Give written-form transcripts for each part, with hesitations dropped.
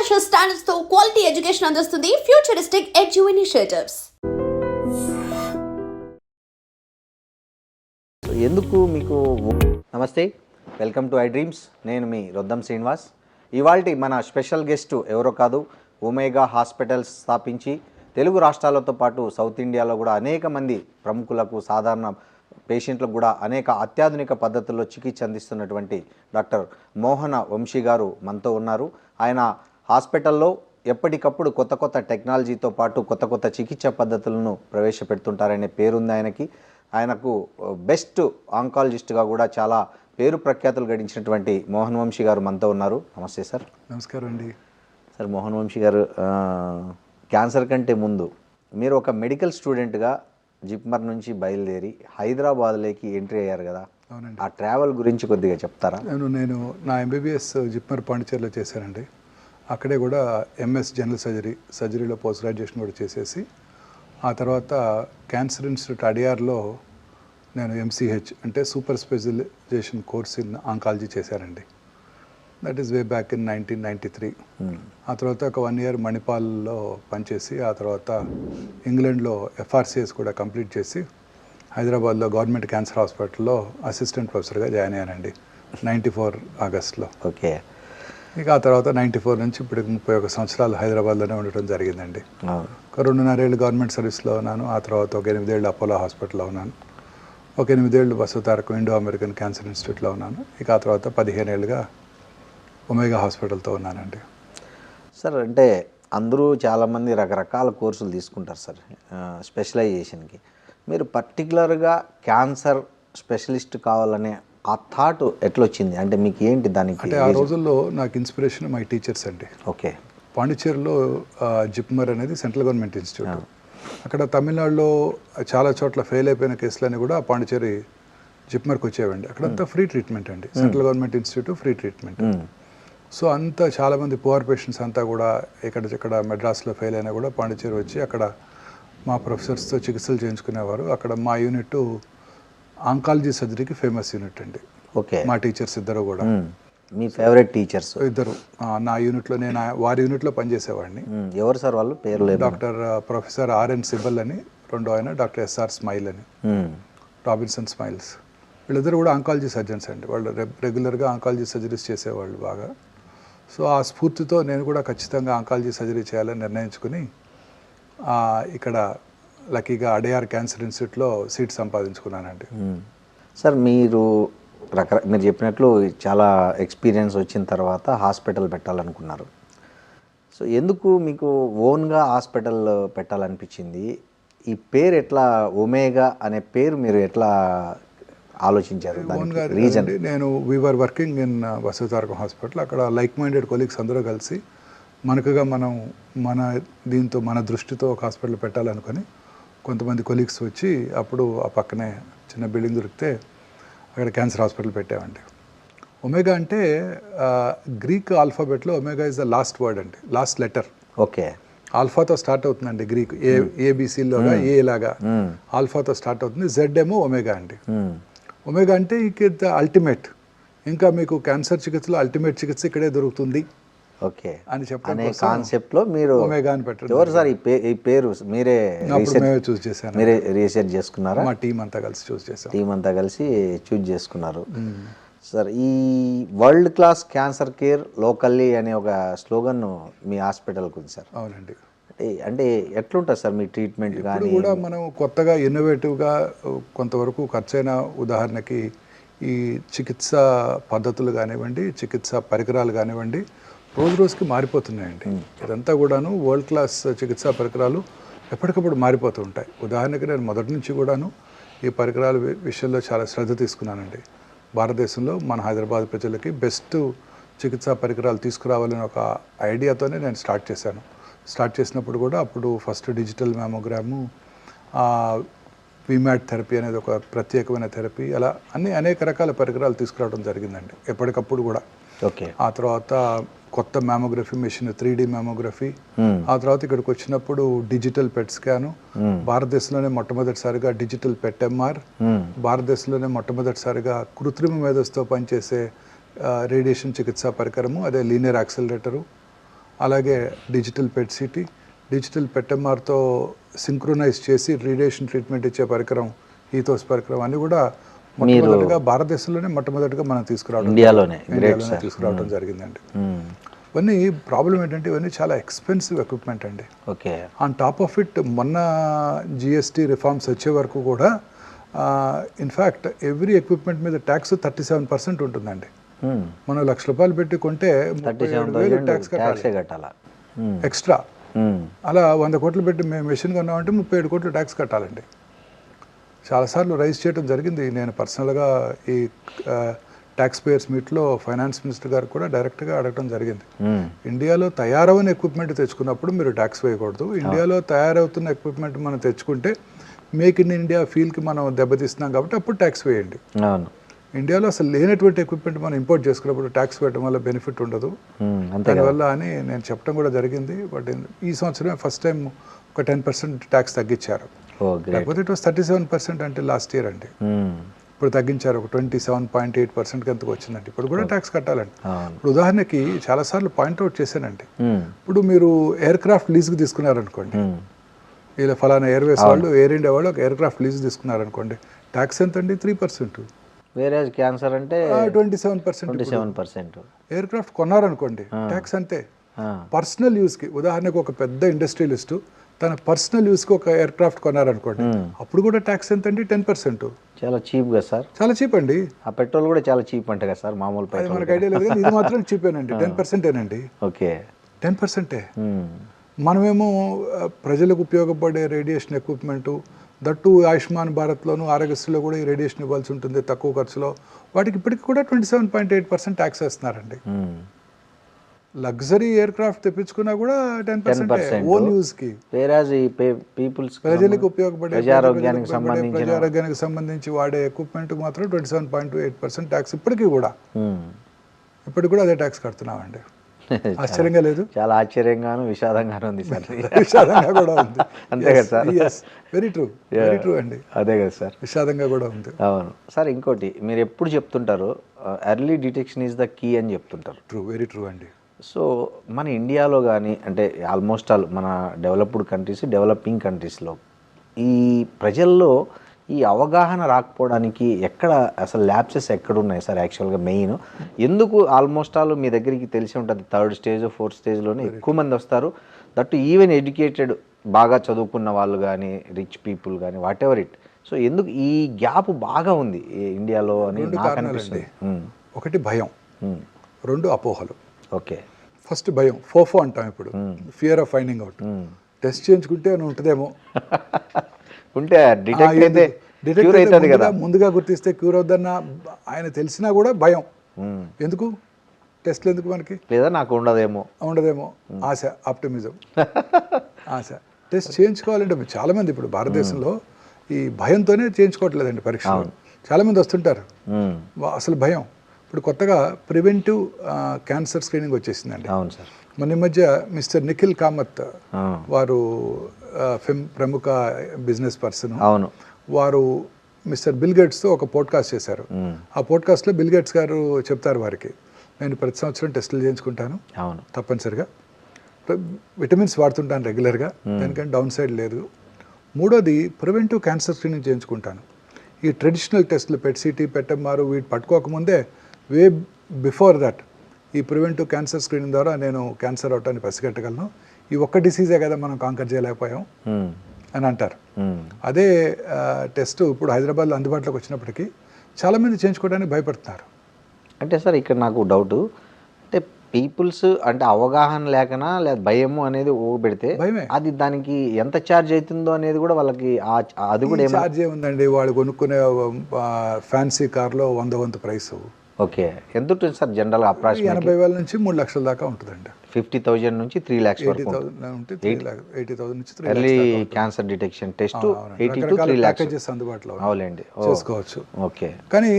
International standards తో quality education అందిస్తుంది futuristic edu initiatives. ఎందుకు మీకు నమస్తే, వెల్కమ్ టు ఐ డ్రీమ్స్. నేను మీ రొద్దం శ్రీనివాస్. ఇవాల్టి మన స్పెషల్ గెస్ట్ ఎవరో కాదు, ఒమేగా హాస్పిటల్స్ స్థాపించి తెలుగు రాష్ట్రాలతో పాటు సౌత్ ఇండియాలో కూడా అనేక మంది ప్రముఖులకు, సాధారణ పేషెంట్లకు కూడా అనేక అత్యాధునిక పద్ధతుల్లో చికిత్స అందిస్తున్నటువంటి డాక్టర్ మోహన వంశీ గారు మనతో ఉన్నారు. ఆయన హాస్పిటల్లో ఎప్పటికప్పుడు కొత్త కొత్త టెక్నాలజీతో పాటు కొత్త కొత్త చికిత్స పద్ధతులను ప్రవేశపెడుతుంటారనే పేరుంది ఆయనకి. ఆయనకు బెస్ట్ ఆంకాలజిస్ట్గా కూడా చాలా పేరు ప్రఖ్యాతులు గడించినటువంటి మోహన్ వంశీ గారు మనతో ఉన్నారు. నమస్తే సార్. నమస్కారం అండి. సార్, మోహన్ వంశీ గారు, క్యాన్సర్ కంటే ముందు మీరు ఒక మెడికల్ స్టూడెంట్గా జిప్మర్ నుంచి బయలుదేరి హైదరాబాద్లోకి ఎంట్రీ అయ్యారు కదా. అవునండి. ఆ ట్రావెల్ గురించి కొద్దిగా చెప్తారా? నేను నా ఎంబీబీఎస్ జిప్మర్ పాండిచేరిలో చేశానండి. అక్కడే కూడా ఎంఎస్ జనరల్ సర్జరీలో పోస్ట్ గ్రాడ్యుయేషన్ కూడా చేసేసి ఆ తర్వాత క్యాన్సర్ ఇన్స్టిట్యూట్ అడియార్లో నేను ఎంసీహెచ్ అంటే super specialization course in oncology చేశానండి. That is way back in 1993. ఆ తర్వాత ఒక 1 year మణిపాల్లో పనిచేసి ఆ తర్వాత ఇంగ్లాండ్లో ఎఫ్ఆర్సిఎస్ కూడా కంప్లీట్ చేసి హైదరాబాద్లో గవర్నమెంట్ క్యాన్సర్ హాస్పిటల్లో అసిస్టెంట్ ప్రొఫెసర్గా జాయిన్ అయ్యానండి 94 ఆగస్ట్లో. ఓకే. ఇక ఆ తర్వాత 94 నుంచి ఇప్పుడు 31 సంవత్సరాలు హైదరాబాద్లోనే ఉండటం జరిగిందండి. ఒక 2.5 ఏళ్ళు గవర్నమెంట్ సర్వీస్లో ఉన్నాను. ఆ తర్వాత ఒక 8 ఏళ్ళు అపోలో హాస్పిటల్లో ఉన్నాను. ఒక 8 ఏళ్ళు వసుతారకం ఇండో అమెరికన్ క్యాన్సర్ ఇన్స్టిట్యూట్లో ఉన్నాను. ఇక ఆ తర్వాత 15 ఏళ్ళుగా ఒమేగా హాస్పిటల్తో ఉన్నానండి. సార్, అంటే అందరూ చాలామంది రకరకాల కోర్సులు తీసుకుంటారు సార్ స్పెషలైజేషన్కి. మీరు పర్టికులర్గా క్యాన్సర్ స్పెషలిస్ట్ కావాలనే ఆ థాట్ ఎట్లా వచ్చింది? అంటే మీకు ఏంటి దానికి? అంటే ఆ రోజుల్లో నాకు ఇన్స్పిరేషన్ మై టీచర్స్ అండి. ఓకే. పాండిచేరిలో జిప్మర్ అనేది సెంట్రల్ గవర్నమెంట్ ఇన్స్టిట్యూట్. అక్కడ తమిళనాడులో చాలా చోట్ల ఫెయిల్ అయిపోయిన కేసులన్నీ కూడా పాండిచేరి జిప్మర్కి వచ్చేవండి. అక్కడంతా ఫ్రీ ట్రీట్మెంట్ అండి. Central government institute free treatment. So అంతా చాలామంది పువర్ పేషెంట్స్ అంతా కూడా ఇక్కడ మెడ్రాస్లో ఫెయిల్ అయినా కూడా పాండిచేరి వచ్చి అక్కడ మా ప్రొఫెసర్స్తో చికిత్సలు చేయించుకునేవారు. అక్కడ మా యూనిట్ ఆంకాలజీ సర్జరీకి ఫేమస్ యూనిట్ అండి. ఓకే. మా టీచర్స్ ఇద్దరు కూడా. మీ ఫేవరెట్ టీచర్స్ ఇద్దరు నా యూనిట్లో, నేను వారి యూనిట్లో పనిచేసేవాడిని. ఎవరు సార్ వాళ్ళు? పేర్లు? డాక్టర్ ప్రొఫెసర్ ఆర్ఎన్ సిబల్ అని, రెండో ఆయన డాక్టర్ ఎస్ఆర్ స్మైల్ అని, రాబిన్సన్ స్మైల్స్. వీళ్ళిద్దరు కూడా ఆంకాలజీ సర్జన్స్ అండి. వాళ్ళు రెగ్యులర్గా ఆంకాలజీ సర్జరీస్ చేసేవాళ్ళు బాగా. సో ఆ స్ఫూర్తితో నేను కూడా ఖచ్చితంగా ఆంకాలజీ సర్జరీ చేయాలని నిర్ణయించుకుని ఇక్కడ లక్కీగా అడియార్ క్యాన్సర్ ఇన్స్టిట్యూట్లో సీట్ సంపాదించుకున్నానండి. సార్, మీరు చెప్పినట్లు చాలా ఎక్స్పీరియన్స్ వచ్చిన తర్వాత హాస్పిటల్ పెట్టాలనుకున్నారు. సో ఎందుకు మీకు ఓన్గా హాస్పిటల్ పెట్టాలనిపించింది? ఈ పేరు ఎట్లా, ఒమేగా అనే పేరు మీరు ఎట్లా ఆలోచించారు? రీజన్? నేను వీఆర్ వర్కింగ్ ఇన్ వసుతారకం హాస్పిటల్. అక్కడ లైక్ మైండెడ్ కొలీగ్స్ అందరూ కలిసి మనకుగా మన దృష్టితో ఒక హాస్పిటల్ పెట్టాలనుకొని కొంతమంది కొలీగ్స్ వచ్చి అప్పుడు ఆ పక్కనే చిన్న బిల్డింగ్ దొరికితే అక్కడ క్యాన్సర్ హాస్పిటల్ పెట్టామండి. ఒమేగా అంటే గ్రీక్ ఆల్ఫాబెట్లో omega is the last word అండి, లాస్ట్ లెటర్. ఓకే. ఆల్ఫాతో స్టార్ట్ అవుతుందండి. గ్రీక్ ఏబిసిలోగా ఏ లాగా ఆల్ఫాతో స్టార్ట్ అవుతుంది. జెడ్ ఏమో ఒమేగా అండి. ఒమేగా అంటే ద అల్టిమేట్, ఇంకా మీకు క్యాన్సర్ చికిత్సలో అల్టిమేట్ చికిత్స ఇక్కడే దొరుకుతుంది ఓకే అని చెప్పే కాన్సెప్ట్లో మీరు ఒమేగా అని పెట్టారు. ఎవరు సార్ ఈ పేరు? మీరే చూస్ చేశాను. మీరే రీసెర్చ్ చేసుకున్నారా? మా టీం అంతా కలిసి చూస్ చేసుకున్నారు. సార్, ఈ world class cancer care locally అనే ఒక స్లోగన్ మీ హాస్పిటల్కి ఉంది సార్. అవునండి. అంటే ఎట్లుంటుంది సార్ మీ ట్రీట్మెంట్? కానీ కూడా మనం కొత్తగా ఇన్నోవేటివ్గా కొంతవరకు ఖర్చైన, ఉదాహరణకి ఈ చికిత్స పద్ధతులు కానివ్వండి, చికిత్స పరికరాలు కానివ్వండి, రోజు రోజుకి మారిపోతున్నాయండి. ఇదంతా కూడాను వరల్డ్ క్లాస్ చికిత్సా పరికరాలు ఎప్పటికప్పుడు మారిపోతూ ఉంటాయి. ఉదాహరణకి నేను మొదటి నుంచి కూడాను ఈ పరికరాల విషయంలో చాలా శ్రద్ధ తీసుకున్నానండి. భారతదేశంలో మన హైదరాబాద్ ప్రజలకి బెస్ట్ చికిత్సా పరికరాలు తీసుకురావాలని ఒక ఐడియాతోనే నేను స్టార్ట్ చేసినప్పుడు కూడా అప్పుడు ఫస్ట్ డిజిటల్ మ్యామోగ్రాము, విమాట్ థెరపీ అనేది ఒక ప్రత్యేకమైన థెరపీ, అలా అనేక రకాల పరికరాలు తీసుకురావడం జరిగిందండి ఎప్పటికప్పుడు కూడా. ఓకే. ఆ తర్వాత కొత్త మ్యామోగ్రఫీ మెషిన్ 3D మ్యామోగ్రఫీ, ఆ తర్వాత ఇక్కడికి వచ్చినప్పుడు డిజిటల్ పెట్ స్కాను, భారతదేశంలోనే మొట్టమొదటిసారిగా డిజిటల్ పెట్ ఎంఆర్, భారతదేశంలోనే మొట్టమొదటిసారిగా కృత్రిమ మేధస్సుతో పనిచేసే రేడియేషన్ చికిత్సా పరికరము, అదే లీనియర్ యాక్సిలరేటరు, అలాగే డిజిటల్ పెట్ సిటీ, డిజిటల్ పెట్టెంఆర్తో సింక్రొనైజ్ చేసి రేడియేషన్ ట్రీట్మెంట్ ఇచ్చే పరికరం, ఈథోస్ పరికరం అన్నీ కూడా మొట్టమొదటిగా భారతదేశంలోనే మొట్టమొదటిగా మనం ఇండియాలోనే తీసుకురావడం జరిగిందండి. ఇవన్నీ ప్రాబ్లం ఏంటంటే ఇవన్నీ చాలా ఎక్స్పెన్సివ్ ఎక్విప్మెంట్ అండి. Okay. On top of it మొన్న జిఎస్టీ రిఫార్మ్స్ వచ్చే వరకు కూడా ఇన్ఫ్యాక్ట్ ఎవ్రీ ఎక్విప్మెంట్ మీద ట్యాక్స్ 37% ఉంటుందండి. మనం ₹1,00,000 పెట్టి కొంటే 37,000 ట్యాక్స్ కట్టాలి ఎక్స్ట్రా. అలా 100 కోట్లు పెట్టి మేము మెషిన్ కొన్నామంటే 37 కోట్లు ట్యాక్స్ కట్టాలండి. చాలాసార్లు రైజ్ చేయడం జరిగింది. నేను పర్సనల్గా ఈ ట్యాక్స్ పేయర్స్ మీట్లో ఫైనాన్స్ మినిస్టర్ గారు కూడా డైరెక్ట్గా అడగడం జరిగింది. ఇండియాలో తయారవని ఎక్విప్మెంట్ తెచ్చుకున్నప్పుడు మీరు ట్యాక్స్ వేయకూడదు. ఇండియాలో తయారవుతున్న ఎక్విప్మెంట్ మనం తెచ్చుకుంటే మేక్ ఇన్ ఇండియా ఫీల్కి మనం దెబ్బతీస్తున్నాం కాబట్టి అప్పుడు ట్యాక్స్ వేయండి. ఇండియాలో అసలు లేనటువంటి ఎక్విప్మెంట్ మనం ఇంపోర్ట్ చేసుకున్నప్పుడు ట్యాక్స్ వేయడం వల్ల బెనిఫిట్ ఉండదు దానివల్ల అని నేను చెప్పడం కూడా జరిగింది. బట్ ఈ సంవత్సరమే ఫస్ట్ టైం ఒక 10% ట్యాక్స్ తగ్గించారు. లేకపోతే ఇట్ వాస్ 37% అంటే లాస్ట్ ఇయర్ అండి. ఇప్పుడు తగ్గించారు, ఒక 27.8% ఎంతకు వచ్చిందండి. ఇప్పుడు కూడా ట్యాక్స్ కట్టాలండి. ఇప్పుడు ఉదాహరణకి చాలాసార్లు పాయింట్అవుట్ చేశానండి. ఇప్పుడు మీరు ఎయిర్ క్రాఫ్ట్ లీజ్కి తీసుకున్నారనుకోండి, ఇలా ఫలానా ఎయిర్వేస్ వాళ్ళు, ఎయిర్ ఇండియా వాళ్ళు ఒక ఎయిర్ క్రాఫ్ట్ లీజ్ తీసుకున్నారనుకోండి, ట్యాక్స్ ఎంత అండి? 3%. వేరే క్యాన్సర్ అంటే 27%. ఎయిర్ క్రాఫ్ట్ కొన్నారనుకోండి, ట్యాక్స్ అంతే. పర్సనల్ యూస్కి, ఉదాహరణకు ఒక పెద్ద ఇండస్ట్రియలిస్టు తన పర్సనల్ యూస్కి ఒక ఎయిర్ క్రాఫ్ట్ కొన్నారనుకోండి, అప్పుడు కూడా ట్యాక్స్ ఎంత అండి? 10%. చాలా చీప్గా సార్. చాలా చీప్ అండి. ఆ పెట్రోల్ కూడా చాలా చీప్ అంట కదా సార్, మామూలు పెట్రోల్. మనకు ఐడియా లేదు కానీ ఇది మాత్రం చీపేనండి. 10%ఏనండి. ఓకే, 10%. మనమేమో ప్రజలకు ఉపయోగపడే రేడియేషన్ ఎక్విప్మెంటు, దట్టు ఆయుష్మాన్ భారత్లోను ఆరోగ్యశ్రీలో కూడా ఈ రేడియేషన్ ఇవ్వాల్సి ఉంటుంది తక్కువ ఖర్చులో. వాటికి ఇప్పటికి కూడా 27.8% ట్యాక్స్ వేస్తున్నారండి. లగ్జరీ ఎయిర్ క్రాఫ్ట్ తెప్పించుకున్నా కూడా 10% ఓన్ యూజ్ కి. ప్రజలకు ఉపయోగపడే ప్రజారోగ్యానికి సంబంధించి వాడే ఎక్విప్మెంట్ మాత్రం 27.8% ట్యాక్స్ ఇప్పటికీ కూడా అదే ట్యాక్స్ కడుతున్నామండి. ఆశ్చర్యంగా లేదు? చాలా ఆశ్చర్యంగాను విషాదంగాను ఉంది సార్. విషాదంగా కూడా ఉంది. అంతే కదా సార్? వెరీ ట్రూ అండి. అదే కదా సార్, విషాదంగా కూడా ఉంది. అవును సార్. ఇంకోటి మీరు ఎప్పుడు చెప్తుంటారు, early detection is the key అని చెప్తుంటారు. వెరీ ట్రూ అండి. సో మన ఇండియాలో కానీ అంటే ఆల్మోస్ట్ ఆల్ మన డెవలప్డ్ కంట్రీస్, డెవలపింగ్ కంట్రీస్లో ఈ ప్రజల్లో ఈ అవగాహన రాకపోవడానికి ఎక్కడ అసలు ల్యాప్సెస్ ఎక్కడున్నాయి సార్? యాక్చువల్గా మెయిన్ ఎందుకు ఆల్మోస్ట్ ఆల్ మీ దగ్గరికి తెలిసి ఉంటుంది 3rd స్టేజ్ 4th స్టేజ్లోనే ఎక్కువ మంది వస్తారు. దట్టు ఈవెన్ ఎడ్యుకేటెడ్, బాగా చదువుకున్న వాళ్ళు కానీ, రిచ్ పీపుల్ కానీ, వాట్ ఎవర్ ఇట్. సో ఎందుకు ఈ గ్యాప్ బాగా ఉంది ఇండియాలో అని నాకు అనిపిస్తుంది. ఒకటి భయం, 2 అపోహలు. ఓకే. ఫస్ట్ భయం, ఫోఫో అంటాం ఇప్పుడు, fear of finding out. Test చేయించుకుంటే అని ఉంటుందేమో, ఉంటే ముందుగా గుర్తిస్తే క్యూర్ అవుద్దన్న ఆయన తెలిసినా కూడా భయం. ఎందుకు టెస్ట్లు ఎందుకు మనకి? లేదా నాకు ఉండదేమో ఆశ, ఆప్టిమిజం, ఆశ. టెస్ట్ చేయించుకోవాలంటే చాలా మంది ఇప్పుడు భారతదేశంలో ఈ భయంతోనే చేయించుకోవట్లేదండి పరీక్షలు. చాలా మంది వస్తుంటారు, అసలు భయం. ఇప్పుడు కొత్తగా ప్రివెంటివ్ క్యాన్సర్ స్క్రీనింగ్ వచ్చేసిందండి. అవును సార్. మొన్న మధ్య మిస్టర్ నిఖిల్ కామత్ వారు ప్రముఖ బిజినెస్ పర్సన్, అవును, వారు మిస్టర్ బిల్ గేట్స్తో ఒక పోడ్కాస్ట్ చేశారు. ఆ పోడ్కాస్ట్లో బిల్ గేట్స్ గారు చెప్తారు వారికి, నేను ప్రతి సంవత్సరం టెస్టులు చేయించుకుంటాను, అవును, తప్పనిసరిగా విటమిన్స్ వాడుతుంటాను రెగ్యులర్గా, దానికంటే డౌన్ సైడ్ లేదు. 3వది ప్రివెంటివ్ క్యాన్సర్ స్క్రీనింగ్ చేయించుకుంటాను. ఈ ట్రెడిషనల్ టెస్టులు పెట్-సిటీ, పెట్టెంఆర్ వీటి పట్టుకోకముందే వే బిఫోర్ దట్ ఈ ప్రివెంటివ్ క్యాన్సర్ స్క్రీనింగ్ ద్వారా నేను క్యాన్సర్ అవటాన్ని పసిగట్టగలను. ఈ ఒక్క డిసీజే కదా మనం కాంకర్ చేయలేకపోయాం అని అంటారు. అదే టెస్ట్ ఇప్పుడు హైదరాబాద్లో అందుబాటులోకి వచ్చినప్పటికీ చాలామంది చేయించుకోవడానికి భయపడుతున్నారు. అంటే సార్ ఇక్కడ నాకు డౌట్, అంటే పీపుల్స్ అంటే అవగాహన లేకనా లేదా భయము అనేది పెడితే అది దానికి ఎంత ఛార్జ్ అవుతుందో అనేది కూడా వాళ్ళకి అది కూడా ఛార్జ్ ఏముందండి, వాళ్ళు కొనుక్కునే ఫ్యాన్సీ కార్లో 100 వంతు ప్రైస్. ఓకే. ఎంత ఉంటుంది సార్ జనరల్గా? అప్రాక్సిమేట్లీ 80,000 నుంచి 3 లక్షల దాకా ఉంటుందండి. 50,000 నుంచి 3 lakhs వరకు. 80,000 నుంచి 3 early cancer detection test 80 to 3 lakhs అందుబాటులో అవునండి, చేసుకోవచ్చు. ఓకే. కానీ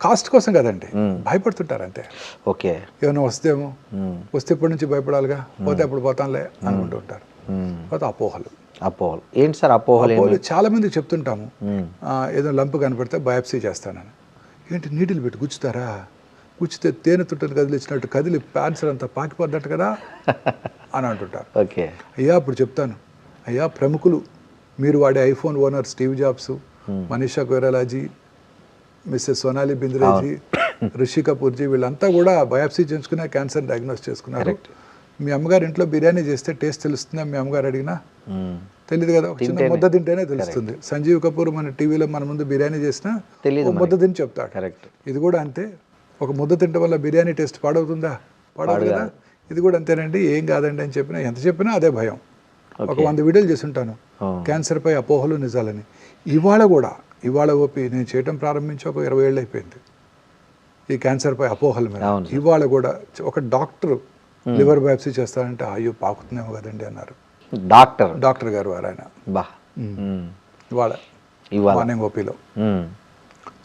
కాస్ట్ కోసం కదండి, భయపడుతుంటారు అంతే. ఓకే. ఏమైనా వస్తే ఇప్పటి నుంచి భయపడాలిగా, పోతే అప్పుడు పోతానులే అనుకుంటూ ఉంటారు. అపోహలు ఏంటి సార్ అపోహలు? చాలా మంది చెప్తుంటాము, ఏదో లంపు కనపడితే బయాప్సీ చేస్తానని. ఏంటి నీటిలు పెట్టి గుచ్చుతారా? గుచ్చితే తేనె తుట్టని కదిలిచ్చినట్టు కదిలి క్యాన్సర్ అంతా పాకిపోద్దట కదా అని అంటుంటారు. ఓకే. అయ్యా ఇప్పుడు చెప్తాను, అయ్యా ప్రముఖులు మీరు వాడే iPhone owner Steve Jobs, Manisha కొయిరాలాజీ, మిస్సెస్ సోనాలి బింద్రేజీ, రిషి కపూర్జీ వీళ్ళంతా కూడా బయాప్సీ చేయించుకునే క్యాన్సర్ డయాగ్నోస్ చేసుకున్నారు. మీ అమ్మగారు ఇంట్లో బిర్యానీ చేస్తే టేస్ట్ తెలుస్తుందా మీ అమ్మగారు అడిగినా? తెలియదు కదా, ఒక చిన్న ముద్ద తింటేనే తెలుస్తుంది. సంజీవ్ కపూర్ మన టీవీలో మన ముందు బిర్యానీ చేసినా ముద్ద తిని చెప్తాడు. కరెక్ట్. ఇది కూడా అంతే, ఒక ముద్ద తినడం వల్ల బిర్యానీ టేస్ట్ పాడవుతుందా? పాడదు కదా. ఇది కూడా అంతేనండి, ఏం కాదండి అని చెప్పినా ఎంత చెప్పినా అదే భయం. ఒక 100 వీడియోలు చేసి ఉంటాను క్యాన్సర్పై అపోహలు నిజాలని. ఇవాళ ఓపి నేను చేయటం ప్రారంభించి ఒక 20 ఏళ్ళు అయిపోయింది ఈ క్యాన్సర్పై అపోహల మీద. ఇవాళ కూడా ఒక డాక్టర్ లివర్ బయాప్సీ చేస్తారంటే అయ్యో పాకుతున్నామో కదండి అన్నారు డాక్టర్ గారు వారు. ఆయన ఇవాళ మార్నింగ్ ఓపీలో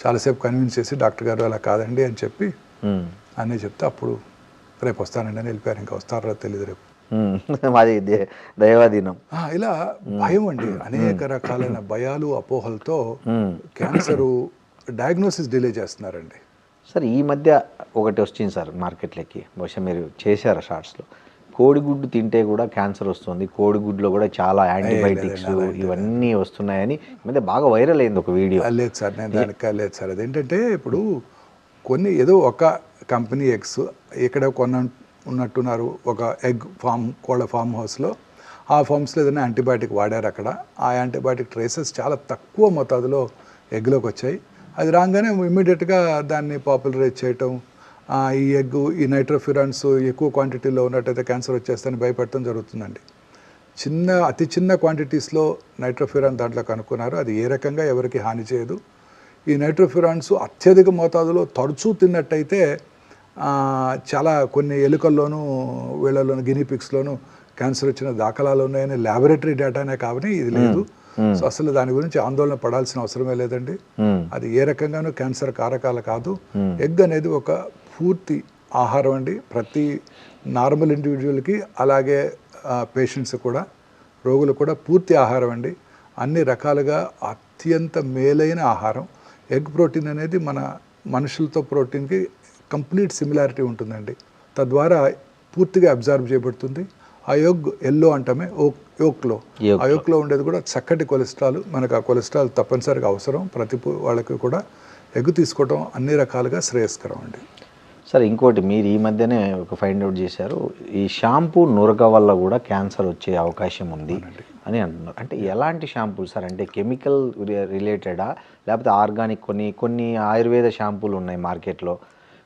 చాలాసేపు కన్విన్స్ చేసి డాక్టర్ గారు అలా కాదండి అని చెప్పి అన్నీ చెప్తే అప్పుడు రేపు వస్తానండి అని వెళ్ళిపోయారు. ఇంకా వస్తారో తెలియదు రేపు. మాది దైవాధీనం. ఇలా భయం అండి, అనేక రకాలైన భయాలు అపోహలతో క్యాన్సర్ డయాగ్నోసిస్ డిలే చేస్తున్నారండి. సార్ ఈ మధ్య ఒకటి వచ్చింది సార్ మార్కెట్లోకి, బహుశా మీరు చేశారు షార్ట్స్లో, కోడిగుడ్డు తింటే కూడా క్యాన్సర్ వస్తుంది, కోడిగుడ్లో కూడా చాలా యాంటీబయాటిక్స్ ఇవన్నీ వస్తున్నాయని ఈ మధ్య బాగా వైరల్ అయింది ఒక వీడియో. లేదు సార్, నేను దానికి లేదు సార్. అదేంటంటే ఇప్పుడు కొన్ని ఏదో ఒక కంపెనీ ఎగ్స్ ఇక్కడ ఉన్నట్టున్నారు, ఒక ఎగ్ ఫామ్ కోళ్ళ ఫామ్ హౌస్లో. ఆ ఫామ్స్లో ఏదైనా యాంటీబయాటిక్ వాడారు అక్కడ. ఆ యాంటీబయాటిక్ ట్రేసెస్ చాలా తక్కువ మోతాదులో ఎగ్లోకి వచ్చాయి. అది రాగానే ఇమ్మీడియట్గా దాన్ని పాపులరైజ్ చేయటం, ఈ ఎగ్ ఈ నైట్రోఫ్యూరాన్స్ ఎక్కువ క్వాంటిటీలో ఉన్నట్టయితే క్యాన్సర్ వచ్చేస్తుందని భయపెట్టడం జరుగుతుందండి. అతి చిన్న క్వాంటిటీస్లో నైట్రోఫ్యూరాన్ దాంట్లో కనుక్కున్నారు. అది ఏ రకంగా ఎవరికి హాని చేయదు. ఈ నైట్రోఫ్యూరాన్స్ అత్యధిక మోతాదులో తరచూ తిన్నట్టయితే చాలా కొన్ని ఎలుకల్లోనూ వీళ్ళలోనూ గినీపిక్స్లోనూ క్యాన్సర్ వచ్చిన దాఖలాలు ఉన్నాయని ల్యాబొరేటరీ డేటానే కాబట్టి ఇది లేదు. సో అసలు దాని గురించి ఆందోళన పడాల్సిన అవసరమే లేదండి. అది ఏ రకంగానూ క్యాన్సర్ కారకాలు కాదు. ఎగ్ అనేది ఒక పూర్తి ఆహారం అండి, ప్రతి నార్మల్ ఇండివిజువల్కి అలాగే పేషెంట్స్ కూడా రోగులు కూడా పూర్తి ఆహారం అండి. అన్ని రకాలుగా అత్యంత మేలైన ఆహారం. ఎగ్ ప్రోటీన్ అనేది మన మనుషులతో ప్రోటీన్కి కంప్లీట్ సిమిలారిటీ ఉంటుందండి. తద్వారా పూర్తిగా అబ్జర్వ్ చేయబడుతుంది. ఆ ఎల్లో అంటామే యోక్లో, ఆ యోక్లో ఉండేది కూడా చక్కటి కొలెస్ట్రాల్. మనకు ఆ కొలెస్ట్రాల్ తప్పనిసరిగా అవసరం. ప్రతి వాళ్ళకి కూడా ఎగ్ తీసుకోవడం అన్ని రకాలుగా శ్రేయస్కరం అండి. సార్ ఇంకోటి, మీరు ఈ మధ్యనే ఒక ఫైండ్ అవుట్ చేశారు, ఈ షాంపూ నురగ వల్ల కూడా క్యాన్సర్ వచ్చే అవకాశం ఉంది అని అంటున్నారు. అంటే ఎలాంటి షాంపూలు సార్? అంటే కెమికల్ రిలేటెడా లేకపోతే ఆర్గానిక్? కొన్ని ఆయుర్వేద షాంపూలు ఉన్నాయి మార్కెట్లో,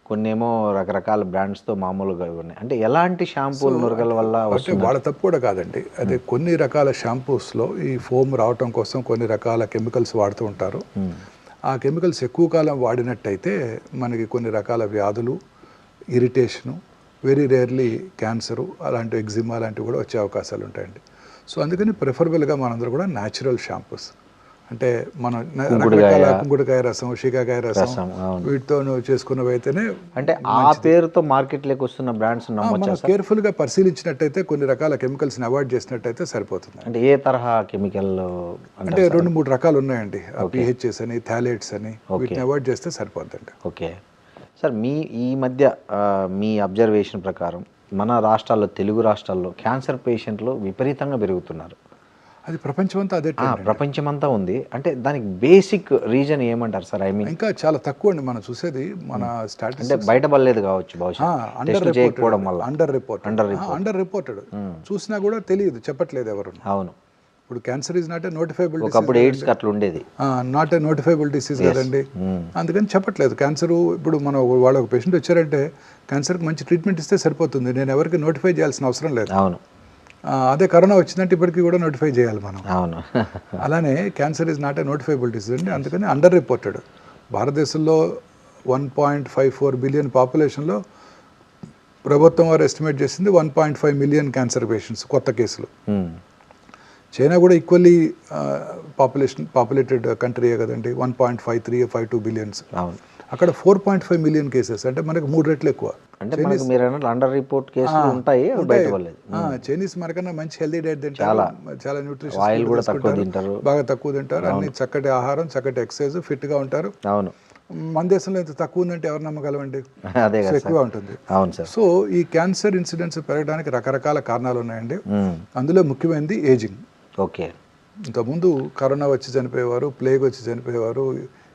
కొన్ని ఏమో రకరకాల బ్రాండ్స్తో మామూలుగా ఉన్నాయి. అంటే ఎలాంటి షాంపూలు నురగల వల్ల వస్తుంది? వాళ్ళ తప్పు కూడా కాదండి. అదే కొన్ని రకాల షాంపూస్లో ఈ ఫోమ్ రావటం కోసం కొన్ని రకాల కెమికల్స్ వాడుతూ ఉంటారు. ఆ కెమికల్స్ ఎక్కువ కాలం వాడినట్టయితే మనకి కొన్ని రకాల వ్యాధులు, ఇరిటేషను, వెరీ రేర్లీ క్యాన్సరు, అలాంటి ఎగ్జిమా లాంటివి కూడా వచ్చే అవకాశాలు ఉంటాయండి. సో అందుకని ప్రిఫరబుల్గా మనందరూ కూడా న్యాచురల్ షాంపూస్, అంటే మనం రకరకాల కుంకుడుకాయ రసం, షీకాకాయ రసం వీటితో చేసుకున్నవి అయితేనే. అంటే ఆ పేరుతో మార్కెట్లోకి వస్తున్న బ్రాండ్స్ మనం కేర్ఫుల్గా పరిశీలించినట్టయితే కొన్ని రకాల కెమికల్స్ని అవాయిడ్ చేసినట్టయితే సరిపోతుంది. అంటే ఏ తరహా కెమికల్? అంటే 2-3 రకాలు ఉన్నాయండి. పిహెచ్ఎస్ అని, థాలేట్స్ అని, వీటిని అవాయిడ్ చేస్తే సరిపోతుందండి. ఓకే సార్, ఈ మధ్య మీ అబ్జర్వేషన్ ప్రకారం మన రాష్ట్రాల్లో, తెలుగు రాష్ట్రాల్లో క్యాన్సర్ పేషెంట్లు విపరీతంగా పెరుగుతున్నారు. అది ప్రపంచమంతా అదే, ప్రపంచమంతా ఉంది. అంటే దానికి బేసిక్ రీజన్ ఏమంటారు సార్? ఐ మీన్ ఇంకా చాలా తక్కువ అండి మనం చూసేది. మన అంటే బయటపడలేదు కావచ్చు, బహుశా అండర్ రిపోర్టెడ్ చూసినా కూడా తెలియదు, చెప్పట్లేదు ఎవరు. అవును. ఇప్పుడు cancer is not a notifiable disease. ఒకప్పుడు ఎయిడ్స్ అట్లా ఉండేది, నాట్ ఏ నోటిఫైబుల్ డిసీజ్ కదండి. అందుకని చెప్పట్లేదు. క్యాన్సర్ ఇప్పుడు మన వాళ్ళ ఒక పేషెంట్ వచ్చారంటే క్యాన్సర్కి మంచి ట్రీట్మెంట్ ఇస్తే సరిపోతుంది. నేను ఎవరికి నోటిఫై చేయాల్సిన అవసరం లేదు. అవును. అదే కరోనా వచ్చిందంటే ఇప్పటికీ కూడా నోటిఫై చేయాలి మనం. అవును. అలానే cancer is not a notifiable disease అండి. అందుకని అండర్ రిపోర్టెడ్. భారతదేశంలో 1.54 బిలియన్ పాపులేషన్లో ప్రభుత్వం వారు ఎస్టిమేట్ చేసింది 1.5 మిలియన్ క్యాన్సర్ పేషెంట్స్ కొత్త కేసులు. చైనా కూడా ఈక్వల్లీ పాపులేటెడ్ కంట్రీయే కదండి, 1.53-52 బిలియన్స్. అక్కడ 4.5 మిలియన్ కేసెస్, అంటే మనకు 3 రెట్లు ఎక్కువ. అంటే మీరు అండర్ రిపోర్ట్ కేసులు ఉంటాయి, చైనీస్ మనకన్నా మంచి హెల్దీ డైట్ తింటారు, చాలా న్యూట్రిషన్, బాగా తక్కువ తింటారు, అన్ని చక్కటి ఆహారం, చక్కటి ఎక్సర్సైజ్, ఫిట్ గా ఉంటారు. అవును. మన దేశంలో ఇంత తక్కువ ఉందంటే ఎవరు నమ్మగలమండి? అదే సో కదా ఎక్కువ సార్. ఉంటుంది. అవును సార్. సో ఈ క్యాన్సర్ ఇన్సిడెంట్స్ పెరగడానికి రకరకాల కారణాలు ఉన్నాయండి. అందులో ముఖ్యమైనది ఏజింగ్. ఓకే. ఇంతకుముందు కరోనా వచ్చి చనిపోయేవారు, ప్లేగ్ వచ్చి చనిపోయేవారు,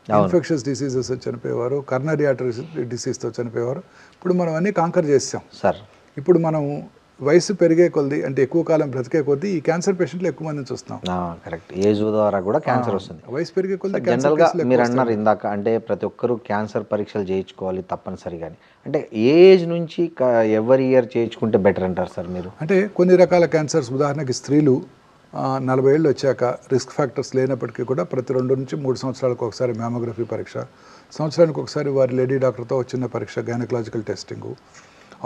ఇన్ఫెక్షన్స్ డిసీజెస్ వచ్చి చనిపోయేవారు, కర్నరీ ఆర్టరీ డిసీజ్తో చనిపోయేవారు. ఇప్పుడు మనం అన్నీ కాంకర్ చేసాం సార్. ఇప్పుడు మనం వయసు పెరిగే కొద్ది అంటే ఎక్కువ కాలం బ్రతికే కొద్దీ ఈ క్యాన్సర్ పేషెంట్లు ఎక్కువ మందిని చూస్తున్నాం. కరెక్ట్. ఏజ్ ద్వారా కూడా క్యాన్సర్ వస్తుంది. వయసు పెరిగే కొద్ది జనరల్గా మీరు అన్నారు ఇందాక, అంటే ప్రతి ఒక్కరూ క్యాన్సర్ పరీక్షలు చేయించుకోవాలి తప్పనిసరిగా. అంటే ఏ ఏజ్ నుంచి ఎవరి ఇయర్ చేయించుకుంటే బెటర్ అంటారు సార్ మీరు? అంటే కొన్ని రకాల క్యాన్సర్స్, ఉదాహరణకి స్త్రీలు 40 ఏళ్ళు వచ్చాక రిస్క్ ఫ్యాక్టర్స్ లేనప్పటికీ కూడా ప్రతి 2 నుంచి 3 సంవత్సరాలకు ఒకసారి మ్యామోగ్రఫీ పరీక్ష, సంవత్సరానికి ఒకసారి వారి లేడీ డాక్టర్తో చిన్న పరీక్ష, గైనకలాజికల్ టెస్టింగు,